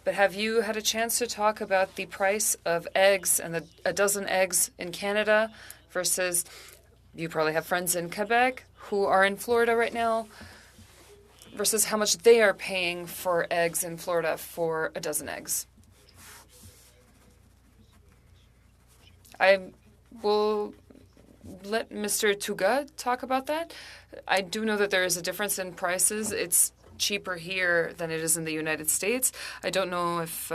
But have you had a chance to talk about the price of eggs and a dozen eggs in Canada versus, you probably have friends in Quebec who are in Florida right now, versus how much they are paying for eggs in Florida for a dozen eggs? I will let Mr. Tuga talk about that. I do know that there is a difference in prices. It's cheaper here than it is in the United States. I don't know if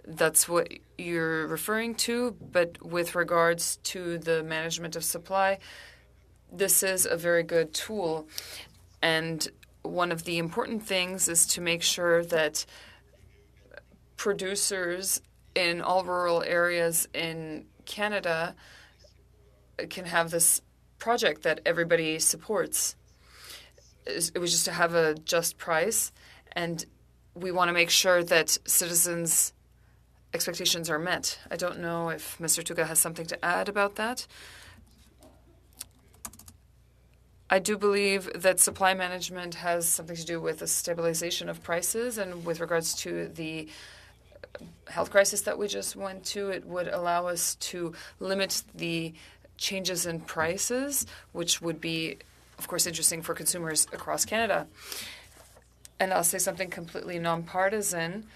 that's what you're referring to, but with regards to the management of supply, this is a very good tool. And one of the important things is to make sure that producers in all rural areas in Canada can have this project that everybody supports. It was just to have a just price, and we want to make sure that citizens' expectations are met. I don't know if Mr. Tuga has something to add about that. I do believe that supply management has something to do with the stabilization of prices, and with regards to the health crisis that we just went to, it would allow us to limit the changes in prices, which would be, of course, interesting for consumers across Canada. And I'll say something completely nonpartisan.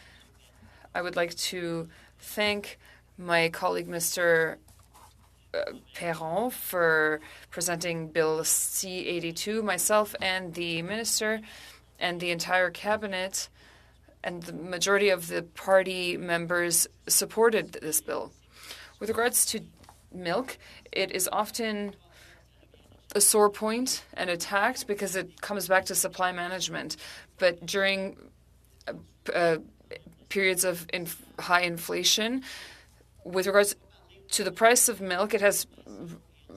I would like to thank my colleague, Mr. Perron, for presenting Bill C-82, myself and the minister and the entire cabinet and the majority of the party members supported this bill. With regards to milk, it is often a sore point and attacked because it comes back to supply management. But during periods of high inflation, with regards to the price of milk, it has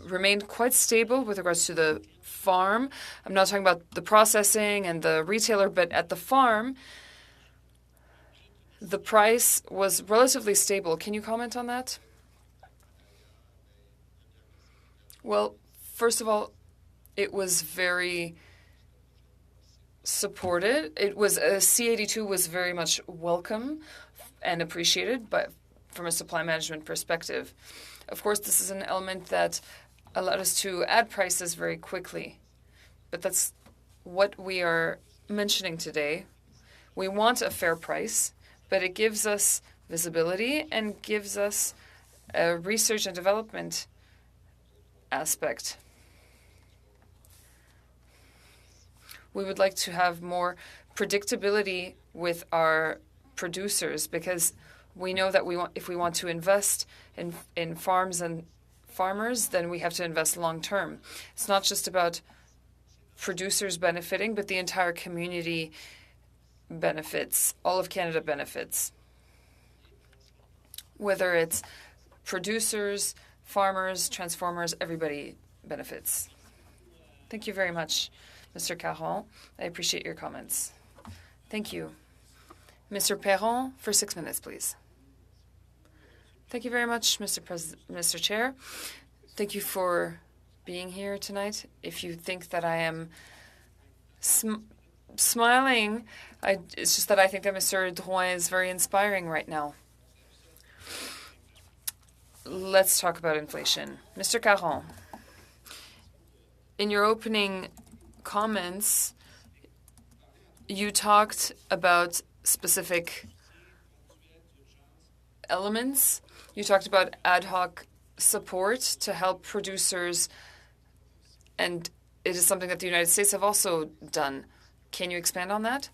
remained quite stable with regards to the farm. I'm not talking about the processing and the retailer, but at the farm, the price was relatively stable. Can you comment on that? Well, first of all, it was very supported. It was C82 was very much welcome and appreciated, but from a supply management perspective. Of course, this is an element that allowed us to add prices very quickly. But that's what we are mentioning today. We want a fair price, but it gives us visibility and gives us a research and development aspect. We would like to have more predictability with our producers because we know that if we want to invest in farms and farmers, then we have to invest long term. It's not just about producers benefiting, but the entire community benefits. All of Canada benefits. Whether it's producers, farmers, transformers, everybody benefits. Thank you very much, Mr. Caron. I appreciate your comments. Thank you. Mr. Perron, for 6 minutes, please. Thank you very much, Mr. Chair. Thank you for being here tonight. If you think that I am smiling, it's just that I think that Mr. Drouin is very inspiring right now. Let's talk about inflation. Mr. Caron, in your opening comments, you talked about specific elements. You talked about ad hoc support to help producers, and it is something that the United States have also done. Can you expand on that?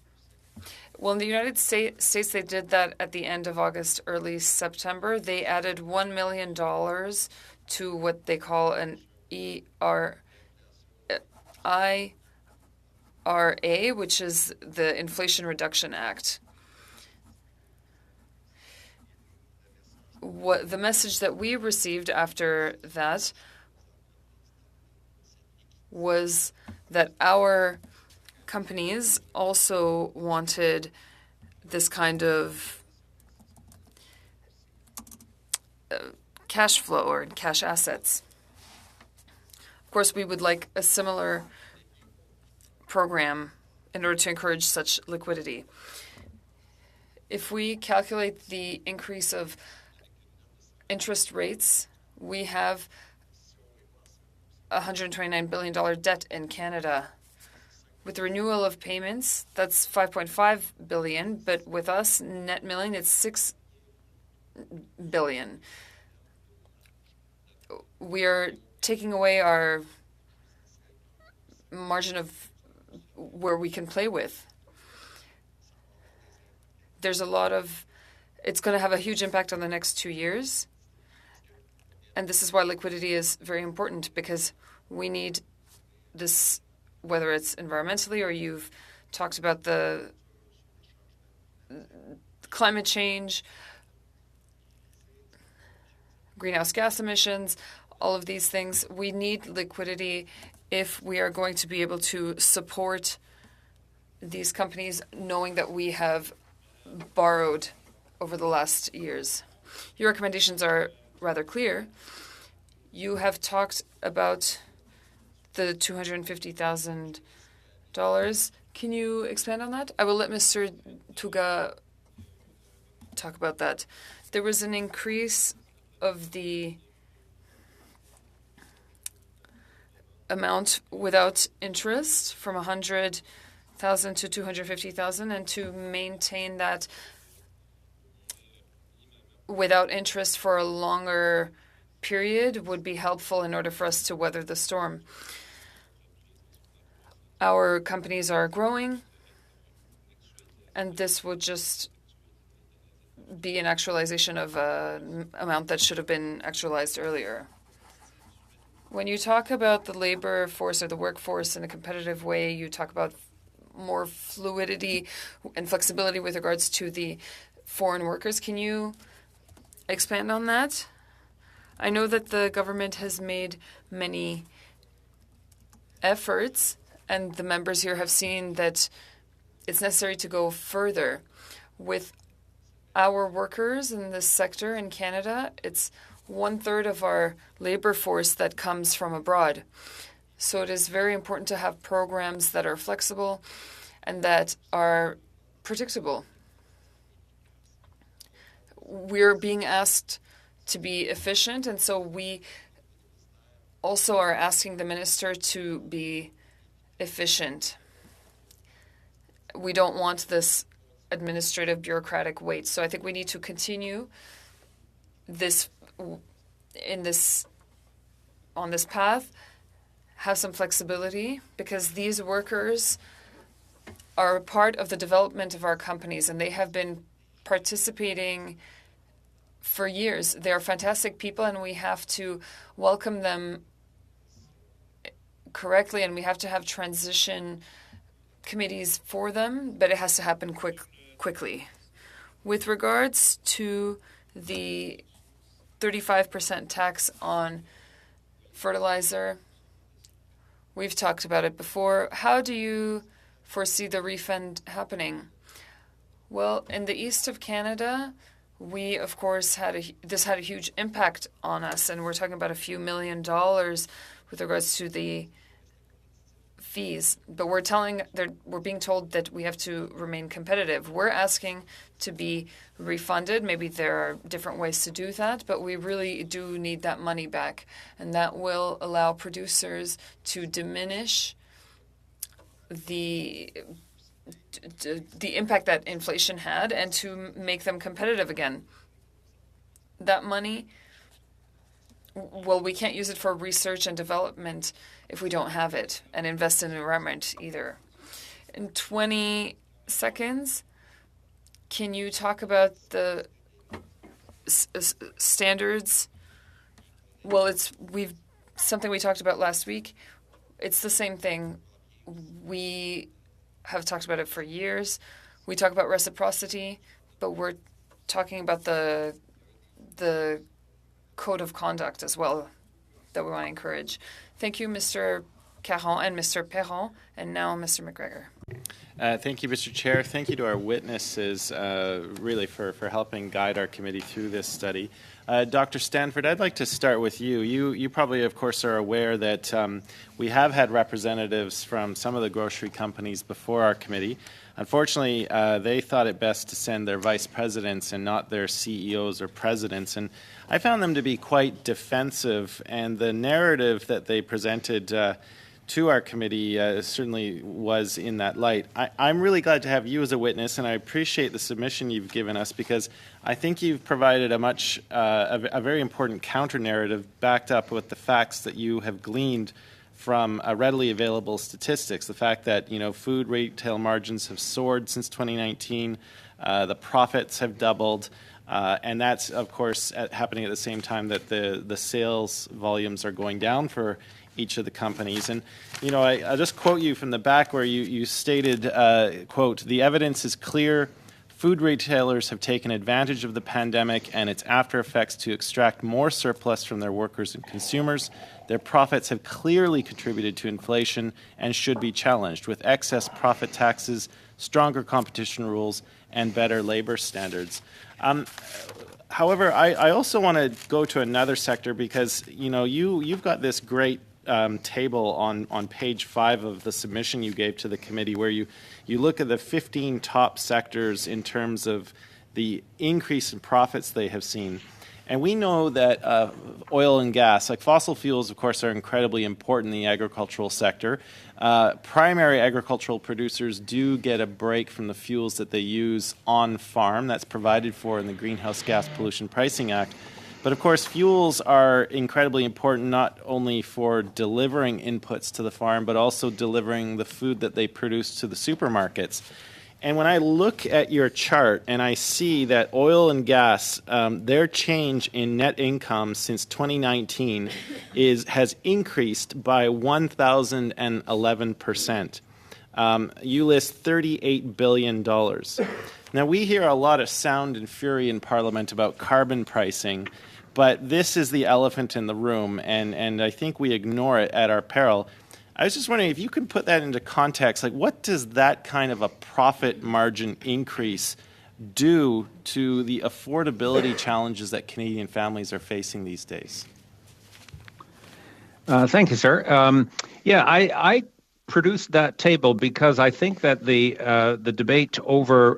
Well, in the United States, they did that at the end of August, early September. They added $1 million to what they call an IRA, which is the Inflation Reduction Act. The message that we received after that was that our companies also wanted this kind of cash flow or cash assets. Of course, we would like a similar program in order to encourage such liquidity. If we calculate the increase of interest rates, we have a $129 billion debt in Canada. With the renewal of payments, that's $5.5 billion, but with us, net milling, it's $6 billion. We are taking away our margin of where we can play with. There's a lot of, it's going to have a huge impact on the next 2 years. And this is why liquidity is very important, because we need this, whether it's environmentally or you've talked about the climate change, greenhouse gas emissions, all of these things. We need liquidity if we are going to be able to support these companies, knowing that we have borrowed over the last years. Your recommendations are rather clear. You have talked about the $250,000. Can you expand on that? I will let Mr. Tuga talk about that. There was an increase of the amount without interest from 100,000 to 250,000, and to maintain that without interest for a longer period would be helpful in order for us to weather the storm. Our companies are growing, and this would just be an actualization of an amount that should have been actualized earlier. When you talk about the labor force or the workforce in a competitive way, you talk about more fluidity and flexibility with regards to the foreign workers. Can you expand on that? I know that the government has made many efforts, and the members here have seen that it's necessary to go further. With our workers in this sector in Canada, it's 1/3 of our labor force that comes from abroad. So it is very important to have programs that are flexible and that are predictable. We're being asked to be efficient, and so we also are asking the minister to be efficient. We don't want this administrative bureaucratic weight. So I think we need to continue this on this path, have some flexibility, because these workers are a part of the development of our companies, and they have been participating for years. They are fantastic people, and we have to welcome them correctly, and we have to have transition committees for them, but it has to happen quickly. With regards to the 35% tax on fertilizer, we've talked about it before. How do you foresee the refund happening? Well, in the east of Canada, we, of course, this had a huge impact on us, and we're talking about a few $1 million with regards to the fees. But we're being told that we have to remain competitive. We're asking to be refunded. Maybe there are different ways to do that, but we really do need that money back, and that will allow producers to diminish the impact that inflation had and to make them competitive again. That money, well, we can't use it for research and development if we don't have it, and invest in the environment either. In 20 seconds, can you talk about the standards? Well, it's something we talked about last week. It's the same thing. We have talked about it for years. We talk about reciprocity, but we're talking about the code of conduct as well that we want to encourage. Thank you, Mr. Caron and Mr. Perron, and now Mr. McGregor.
Thank you, Mr. Chair. Thank you to our witnesses, really, for helping guide our committee through this study. Dr. Stanford, I'd like to start with you. You probably, of course, are aware that we have had representatives from some of the grocery companies before our committee. Unfortunately, they thought it best to send their vice presidents and not their CEOs or presidents. And I found them to be quite defensive, and the narrative that they presented to our committee certainly was in that light. I'm really glad to have you as a witness, and I appreciate the submission you've given us, because I think you've provided a very important counter-narrative backed up with the facts that you have gleaned from readily available statistics. The fact that food retail margins have soared since 2019, the profits have doubled, and that's, of course, happening at the same time that the sales volumes are going down for each of the companies. And, I'll just quote you from the back where you stated, quote, "The evidence is clear. Food retailers have taken advantage of the pandemic and its after effects to extract more surplus from their workers and consumers. Their profits have clearly contributed to inflation and should be challenged with excess profit taxes, stronger competition rules, and better labor standards." However, I also want to go to another sector, because you've got this great table on page 5 of the submission you gave to the committee, where you look at the 15 top sectors in terms of the increase in profits they have seen. And we know that oil and gas, like fossil fuels, of course, are incredibly important in the agricultural sector. Primary agricultural producers do get a break from the fuels that they use on farm. That's provided for in the Greenhouse Gas Pollution Pricing Act. But of course, fuels are incredibly important not only for delivering inputs to the farm, but also delivering the food that they produce to the supermarkets. And when I look at your chart and I see that oil and gas, their change in net income since 2019 has increased by 1,011%. You list $38 billion. Now, we hear a lot of sound and fury in Parliament about carbon pricing, but this is the elephant in the room, and I think we ignore it at our peril. I was just wondering if you can put that into context. Like, what does that kind of a profit margin increase do to the affordability challenges that Canadian families are facing these days?
Thank you, sir. I produced that table because I think that the debate over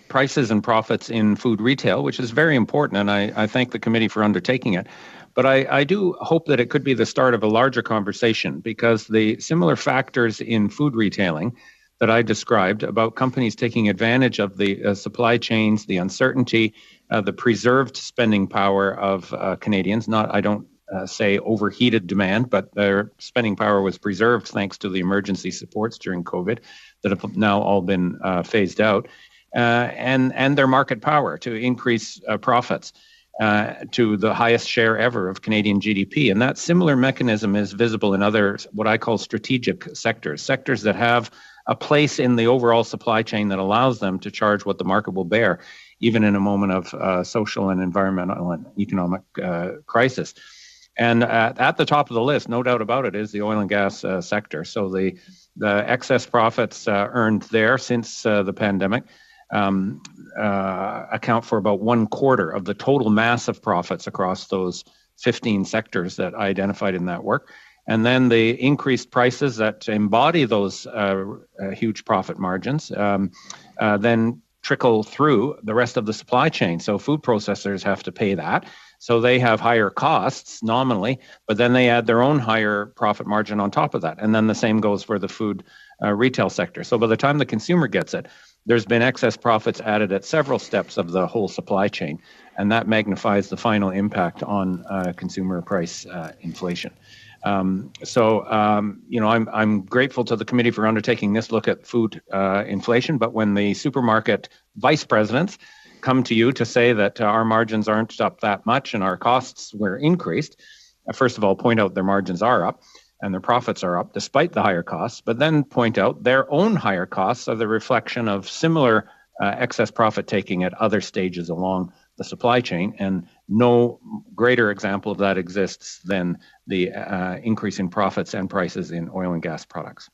prices and profits in food retail, which is very important, and I thank the committee for undertaking it. But I do hope that it could be the start of a larger conversation, because the similar factors in food retailing that I described about companies taking advantage of the supply chains, the uncertainty, the preserved spending power of Canadians, I don't say overheated demand, but their spending power was preserved thanks to the emergency supports during COVID that have now all been phased out, and their market power to increase profits. To the highest share ever of Canadian GDP. And that similar mechanism is visible in other, what I call strategic sectors that have a place in the overall supply chain that allows them to charge what the market will bear, even in a moment of social and environmental and economic crisis. And at the top of the list, no doubt about it, is the oil and gas sector. So the excess profits earned there since the pandemic account for about 1/4 of the total mass of profits across those 15 sectors that I identified in that work. And then the increased prices that embody those huge profit margins then trickle through the rest of the supply chain. So food processors have to pay that. So they have higher costs nominally, but then they add their own higher profit margin on top of that. And then the same goes for the food retail sector. So by the time the consumer gets it, there's been excess profits added at several steps of the whole supply chain, and that magnifies the final impact on consumer price inflation. I'm grateful to the committee for undertaking this look at food inflation, but when the supermarket vice presidents come to you to say that our margins aren't up that much and our costs were increased, first of all, point out their margins are up and their profits are up despite the higher costs, but then point out their own higher costs are the reflection of similar excess profit taking at other stages along the supply chain. And no greater example of that exists than the increase in profits and prices in oil and gas products.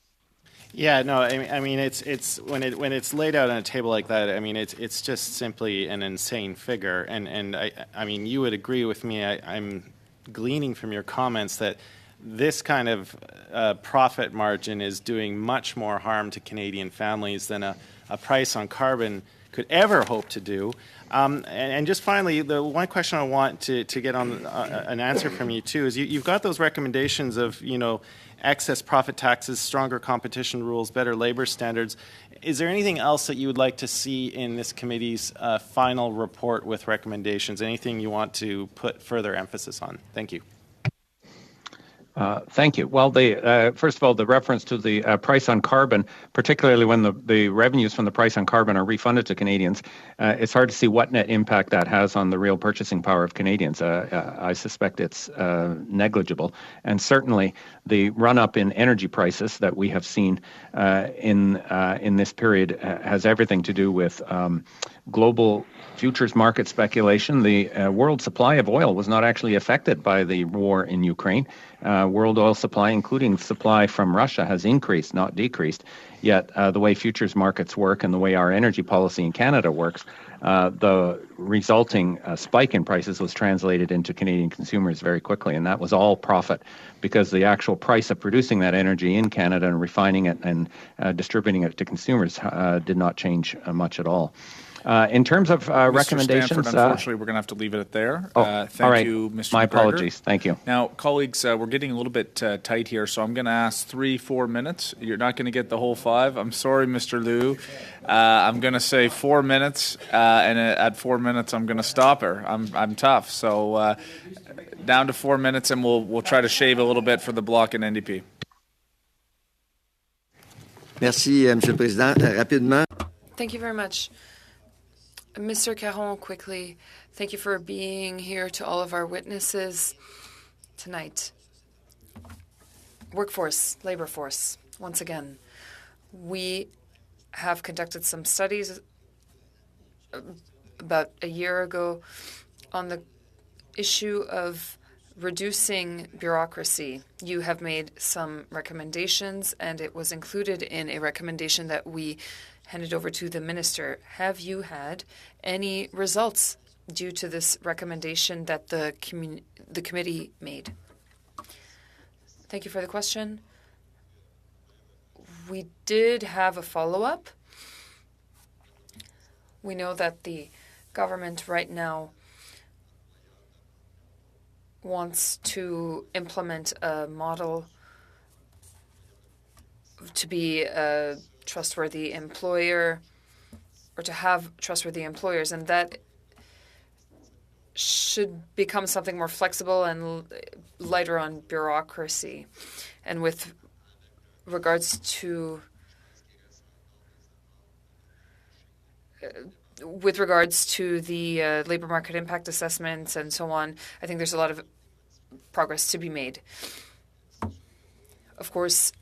Yeah, no, I mean, it's when it's laid out on a table like that. I mean, it's just simply an insane figure, and I mean, you would agree with me. I'm gleaning from your comments that this kind of profit margin is doing much more harm to Canadian families than a price on carbon could ever hope to do. And just finally, the one question I want to get on an answer from you too is you've got those recommendations of excess profit taxes, stronger competition rules, better labor standards. Is there anything else that you would like to see in this committee's final report with recommendations? Anything you want to put further emphasis on? Thank you.
Thank you. Well, first of all, the reference to the price on carbon, particularly when the revenues from the price on carbon are refunded to Canadians, it's hard to see what net impact that has on the real purchasing power of Canadians. I suspect it's negligible. And certainly the run-up in energy prices that we have seen in this period has everything to do with global futures market speculation. The world supply of oil was not actually affected by the war in Ukraine. World oil supply, including supply from Russia, has increased, not decreased. Yet the way futures markets work and the way our energy policy in Canada works, the resulting spike in prices was translated into Canadian consumers very quickly, and that was all profit because the actual price of producing that energy in Canada and refining it and distributing it to consumers did not change much at all. In terms of recommendations,
Mr. Stanford, unfortunately, we're going to have to leave it at there. Thank
all right.
you, Mr.
My
McGregor.
apologies. Thank you.
Now, colleagues, we're getting a little bit tight here, so I'm going to ask 3-4 minutes. You're not going to get the whole 5. I'm sorry, Mr. Liu. I'm going to say 4 minutes, and at 4 minutes, I'm going to stop her. I'm tough. So down to 4 minutes, and we'll try to shave a little bit for the Bloc and NDP.
Merci, Monsieur le Président. Rapidement.
Thank you very much. Mr. Caron, quickly, thank you for being here to all of our witnesses tonight. Workforce, labor force, once again. We have conducted some studies about a year ago on the issue of reducing bureaucracy. You have made some recommendations, and it was included in a recommendation that we handed over to the minister. Have you had any results due to this recommendation that the committee made? Thank you for the question. We did have a follow-up. We know that the government right now wants to implement a model to be a trustworthy employer, or to have trustworthy employers, and that should become something more flexible and lighter on bureaucracy. And with regards to the labor market impact assessments and so on, I think there's a lot of progress to be made. Of course,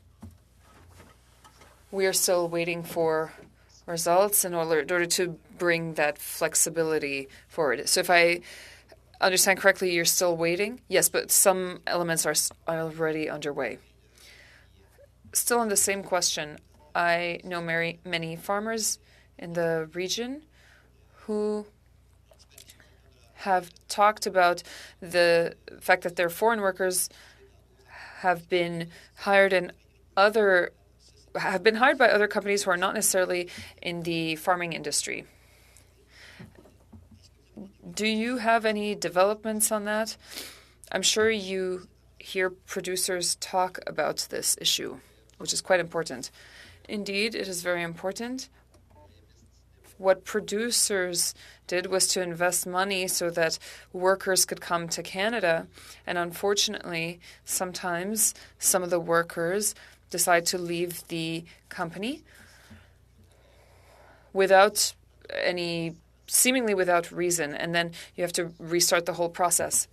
we are still waiting for results in order to bring that flexibility forward. So if I understand correctly, you're still waiting? Yes, but some elements are already underway. Still on the same question, I know many farmers in the region who have talked about the fact that their foreign workers have been hired by other companies who are not necessarily in the farming industry. Do you have any developments on that? I'm sure you hear producers talk about this issue, which is quite important. Indeed, it is very important. What producers did was to invest money so that workers could come to Canada. And unfortunately, sometimes some of the workers decide to leave the company seemingly without reason, and then you have to restart the whole process.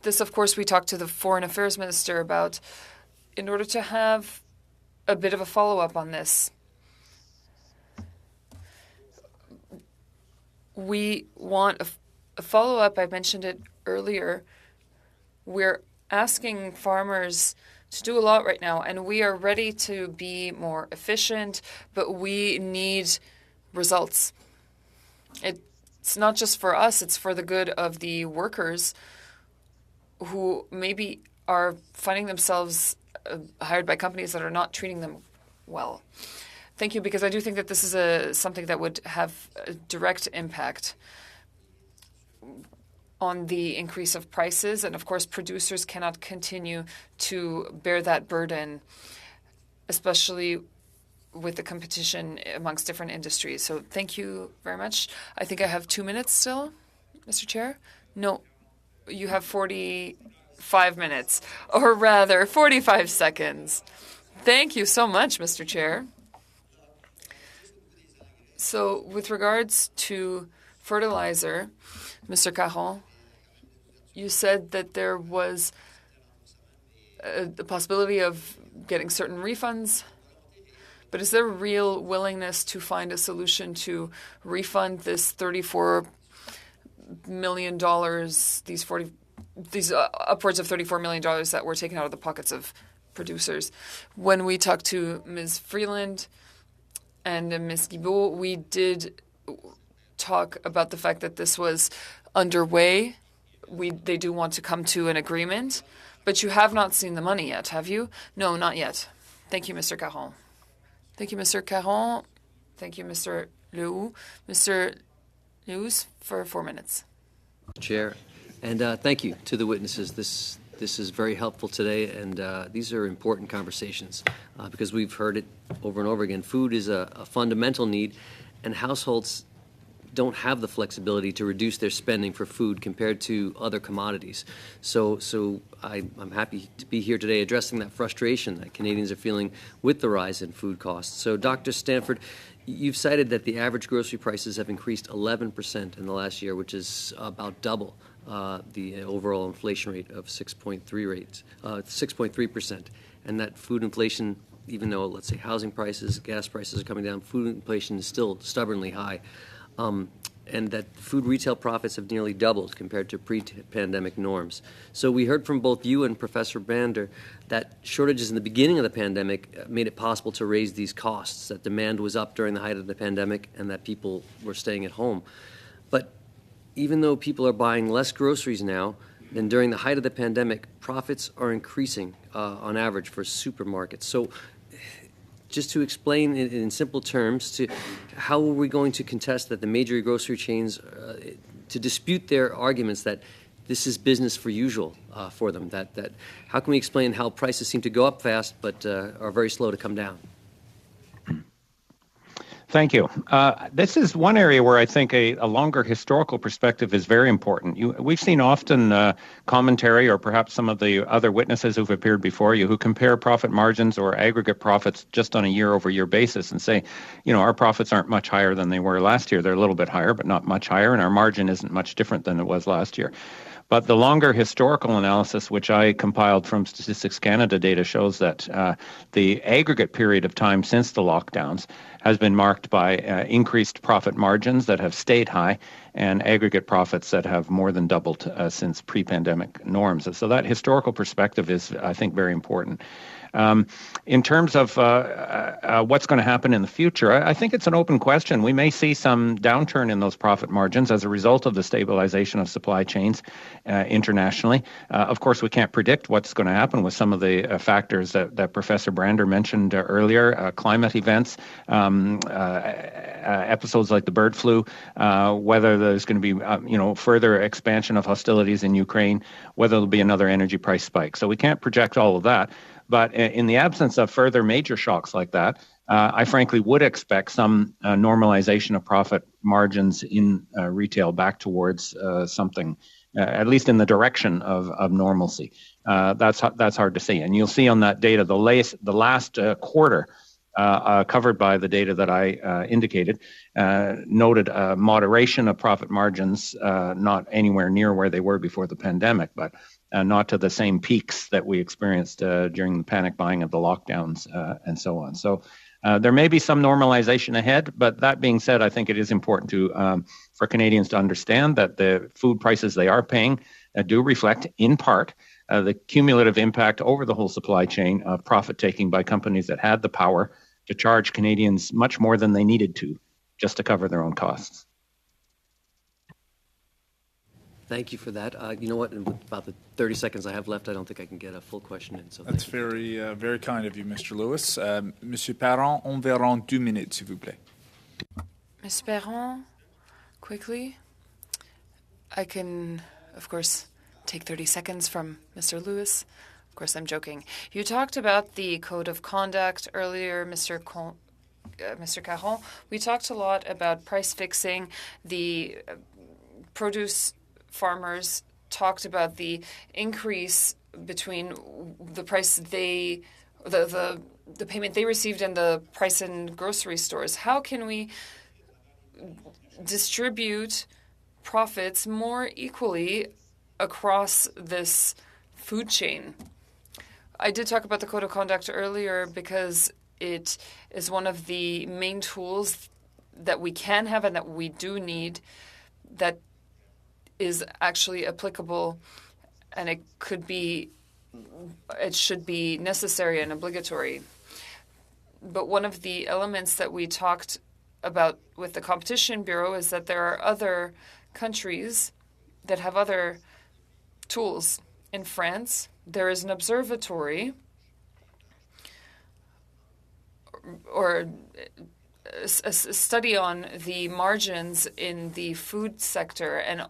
This, of course, we talked to the Foreign Affairs Minister about in order to have a bit of a follow-up on this. We want a follow-up. I mentioned it earlier. We're asking farmers to do a lot right now, and we are ready to be more efficient, but we need results. It's not just for us, it's for the good of the workers who maybe are finding themselves hired by companies that are not treating them well. Thank you, because I do think that this is something that would have a direct impact on the increase of prices. And of course, producers cannot continue to bear that burden, especially with the competition amongst different industries. So thank you very much. I think I have 2 minutes still, Mr. Chair. No, you have 45 minutes, or rather 45 seconds. Thank you so much, Mr. Chair. So with regards to fertilizer, Mr. Caron, you said that there was the possibility of getting certain refunds, but is there real willingness to find a solution to refund this $34 million, these upwards of $34 million that were taken out of the pockets of producers? When we talked to Ms. Freeland and Ms. Guibault, we did talk about the fact that this was underway. They do want to come to an agreement, but you have not seen the money yet, have you? No, not yet. Thank you, Mr. Caron. Thank you, Mr. Caron. Thank you, Mr. Lehoux. Mr. Lehoux for 4 minutes.
Chair, and thank you to the witnesses. This is very helpful today, and these are important conversations because we've heard it over and over again. Food is a fundamental need, and households don't have the flexibility to reduce their spending for food compared to other commodities. So I'm happy to be here today addressing that frustration that Canadians are feeling with the rise in food costs. So Dr. Stanford, you've cited that the average grocery prices have increased 11% in the last year, which is about double the overall inflation rate of 6.3%, and that food inflation, even though, let's say, housing prices, gas prices are coming down, food inflation is still stubbornly high, and that food retail profits have nearly doubled compared to pre-pandemic norms. So we heard from both you and Professor Brander that shortages in the beginning of the pandemic made it possible to raise these costs, that demand was up during the height of the pandemic, and that people were staying at home. But even though people are buying less groceries now than during the height of the pandemic, profits are increasing on average for supermarkets. So just to explain in simple terms, to how are we going to contest that the major grocery chains, to dispute their arguments that this is business for usual for them, that how can we explain how prices seem to go up fast but are very slow to come down?
Thank you. This is one area where I think a longer historical perspective is very important. We've seen often commentary, or perhaps some of the other witnesses who've appeared before you, who compare profit margins or aggregate profits just on a year-over-year basis and say, our profits aren't much higher than they were last year. They're a little bit higher, but not much higher, and our margin isn't much different than it was last year. But the longer historical analysis, which I compiled from Statistics Canada data, shows that the aggregate period of time since the lockdowns has been marked by increased profit margins that have stayed high and aggregate profits that have more than doubled since pre-pandemic norms. So that historical perspective is, I think, very important. In terms of what's going to happen in the future, I think it's an open question. We may see some downturn in those profit margins as a result of the stabilization of supply chains internationally. Of course, we can't predict what's going to happen with some of the factors that Professor Brander mentioned earlier, climate events, episodes like the bird flu, whether there's going to be further expansion of hostilities in Ukraine, whether there'll be another energy price spike. So we can't project all of that. But in the absence of further major shocks like that, I frankly would expect some normalization of profit margins in retail back towards something, at least in the direction of normalcy. That's hard to see. And you'll see on that data, the last quarter covered by the data that I indicated, noted moderation of profit margins, not anywhere near where they were before the pandemic, but not to the same peaks that we experienced during the panic buying of the lockdowns and so on. So there may be some normalization ahead, but that being said, I think it is important for Canadians to understand that the food prices they are paying do reflect, in part, the cumulative impact over the whole supply chain of profit-taking by companies that had the power to charge Canadians much more than they needed to just to cover their own costs.
Thank you for that. You know what? In about the 30 seconds I have left, I don't think I can get a full question in. So
that's very, very kind of you, Mr. Lewis. Monsieur Parent, environ 2 minutes, s'il vous plaît.
Ms. Parent, quickly. I can, of course, take 30 seconds from Mr. Lewis. Of course, I'm joking. You talked about the code of conduct earlier, Mr. Caron. We talked a lot about price fixing. The produce farmers talked about the increase between the price the payment they received and the price in grocery stores. How can we distribute profits more equally across this food chain? I did talk about the code of conduct earlier because it is one of the main tools that we can have and that we do need that is actually applicable, and it should be necessary and obligatory. But one of the elements that we talked about with the Competition Bureau is that there are other countries that have other tools. In France, there is an observatory or a study on the margins in the food sector, and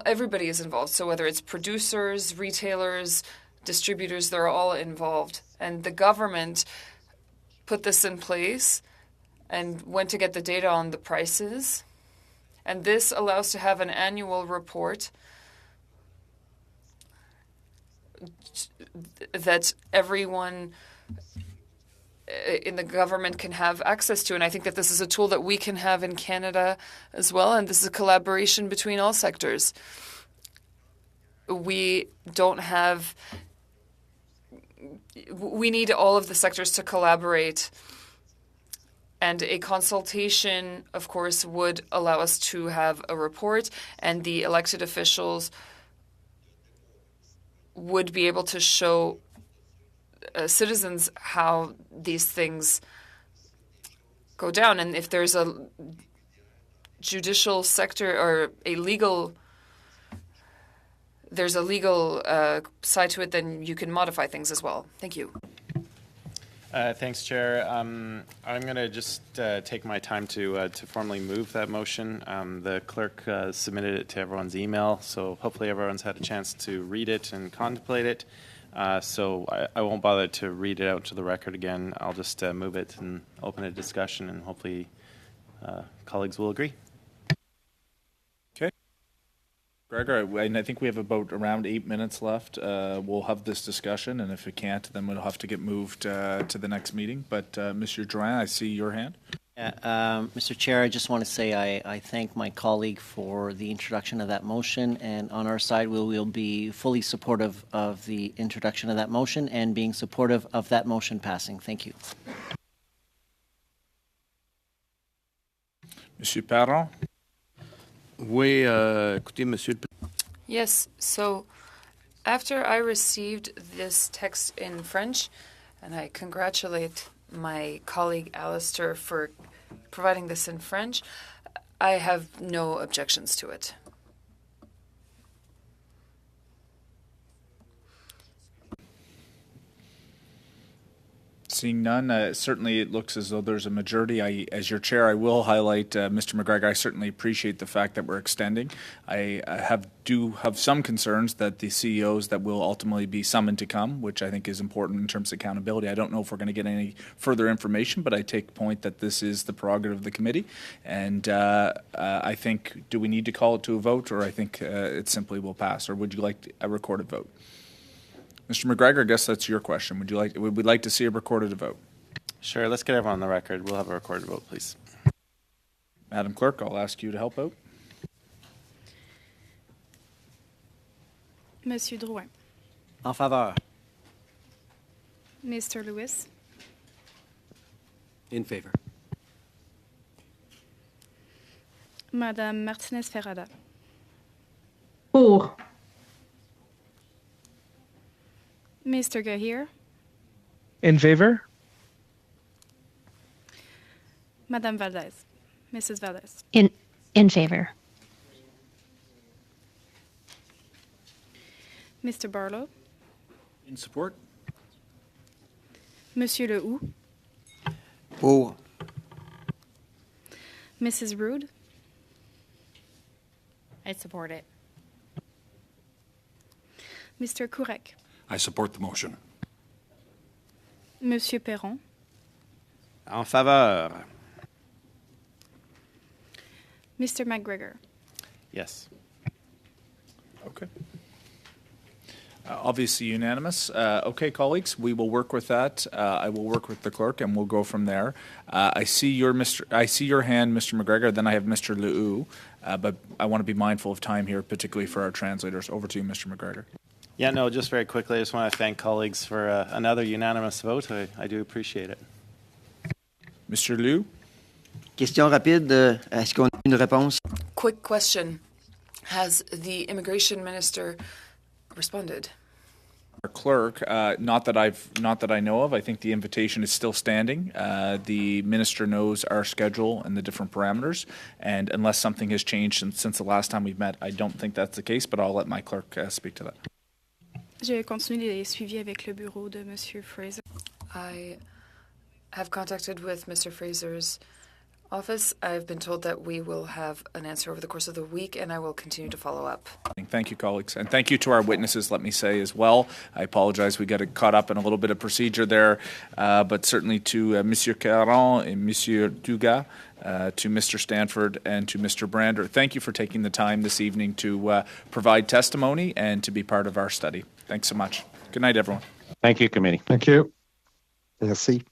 everybody is involved. So whether it's producers, retailers, distributors, they're all involved. And the government put this in place and when to get the data on the prices. And this allows to have an annual report that everyone in the government can have access to. And I think that this is a tool that we can have in Canada as well. And this is a collaboration between all sectors. We need all of the sectors to collaborate. And a consultation, of course, would allow us to have a report, and the elected officials would be able to show citizens how these things go down. And if there's a judicial sector or there's a legal side to it, then you can modify things as well. Thank you.
Thanks, Chair. I'm going to just take my time to formally move that motion. The clerk submitted it to everyone's email, so hopefully everyone's had a chance to read it and contemplate it. So I won't bother to read it out to the record again. I'll just move it and open a discussion, and hopefully colleagues will agree.
Okay. Gregor, I think we have about around 8 minutes left. We'll have this discussion, and if it can't, then we'll have to get moved to the next meeting. But Mr. Drouin, I see your hand.
Mr. Chair, I just want to say I thank my colleague for the introduction of that motion, and on our side we will be fully supportive of the introduction of that motion and being supportive of that motion passing. Thank you.
Monsieur Perron.
Oui, écoutez, Monsieur.
Yes, so after I received this text in French, and I congratulate my colleague Alistair for providing this in French, I have no objections to it.
Seeing none, certainly it looks as though there's a majority. As your chair, I will highlight, Mr. McGregor, I certainly appreciate the fact that we're extending. I do have some concerns that the CEOs that will ultimately be summoned to come, which I think is important in terms of accountability. I don't know if we're going to get any further information, but I take point that this is the prerogative of the committee. And I think, do we need to call it to a vote, or I think it simply will pass, or would you like a recorded vote? Mr. McGregor, I guess that's your question. Would we like to see a recorded vote?
Sure, let's get everyone on the record. We'll have a recorded vote, please.
Madam Clerk, I'll ask you to help out.
Monsieur Drouin.
En faveur.
Mr. Lewis.
In favor.
Madame Martinez-Ferrada.
Pour.
Mr. Gahir.
In favor?
Madame Valdez. Mrs. Valdez.
In favor.
Mr. Barlow.
In support.
Monsieur Lehoux.
Pour.
Mrs. Rood.
I support it.
Mr. Courec.
I support the motion.
Monsieur Perron.
En faveur.
Mr. McGregor.
Yes.
Okay. Obviously unanimous. Okay, colleagues, we will work with that. I will work with the clerk, and we'll go from there. I see your hand, Mr. McGregor. Then I have Mr. Lehoux, but I want to be mindful of time here, particularly for our translators. Over to you, Mr. McGregor.
Yeah, no, just very quickly, I just want to thank colleagues for another unanimous vote. I do appreciate it.
Mr. Liu?
Question rapide, est-ce qu'on a une réponse?
Quick question. Has the immigration minister responded?
Our clerk, not that I know of. I think the invitation is still standing. The minister knows our schedule and the different parameters, and unless something has changed since the last time we've met, I don't think that's the case, but I'll let my clerk speak to that.
J'ai continué les suivis avec le bureau de Monsieur Fraser.
I have contacted with Mr. Fraser's Office. I've been told that we will have an answer over the course of the week, and I will continue to follow up.
Thank you, colleagues. And thank you to our witnesses, let me say as well. I apologize, we got caught up in a little bit of procedure there, but certainly to Monsieur Caron and Monsieur Dugas, to Mr. Stanford and to Mr. Brander. Thank you for taking the time this evening to provide testimony and to be part of our study. Thanks so much. Good night, everyone.
Thank you, committee.
Thank you.
Merci.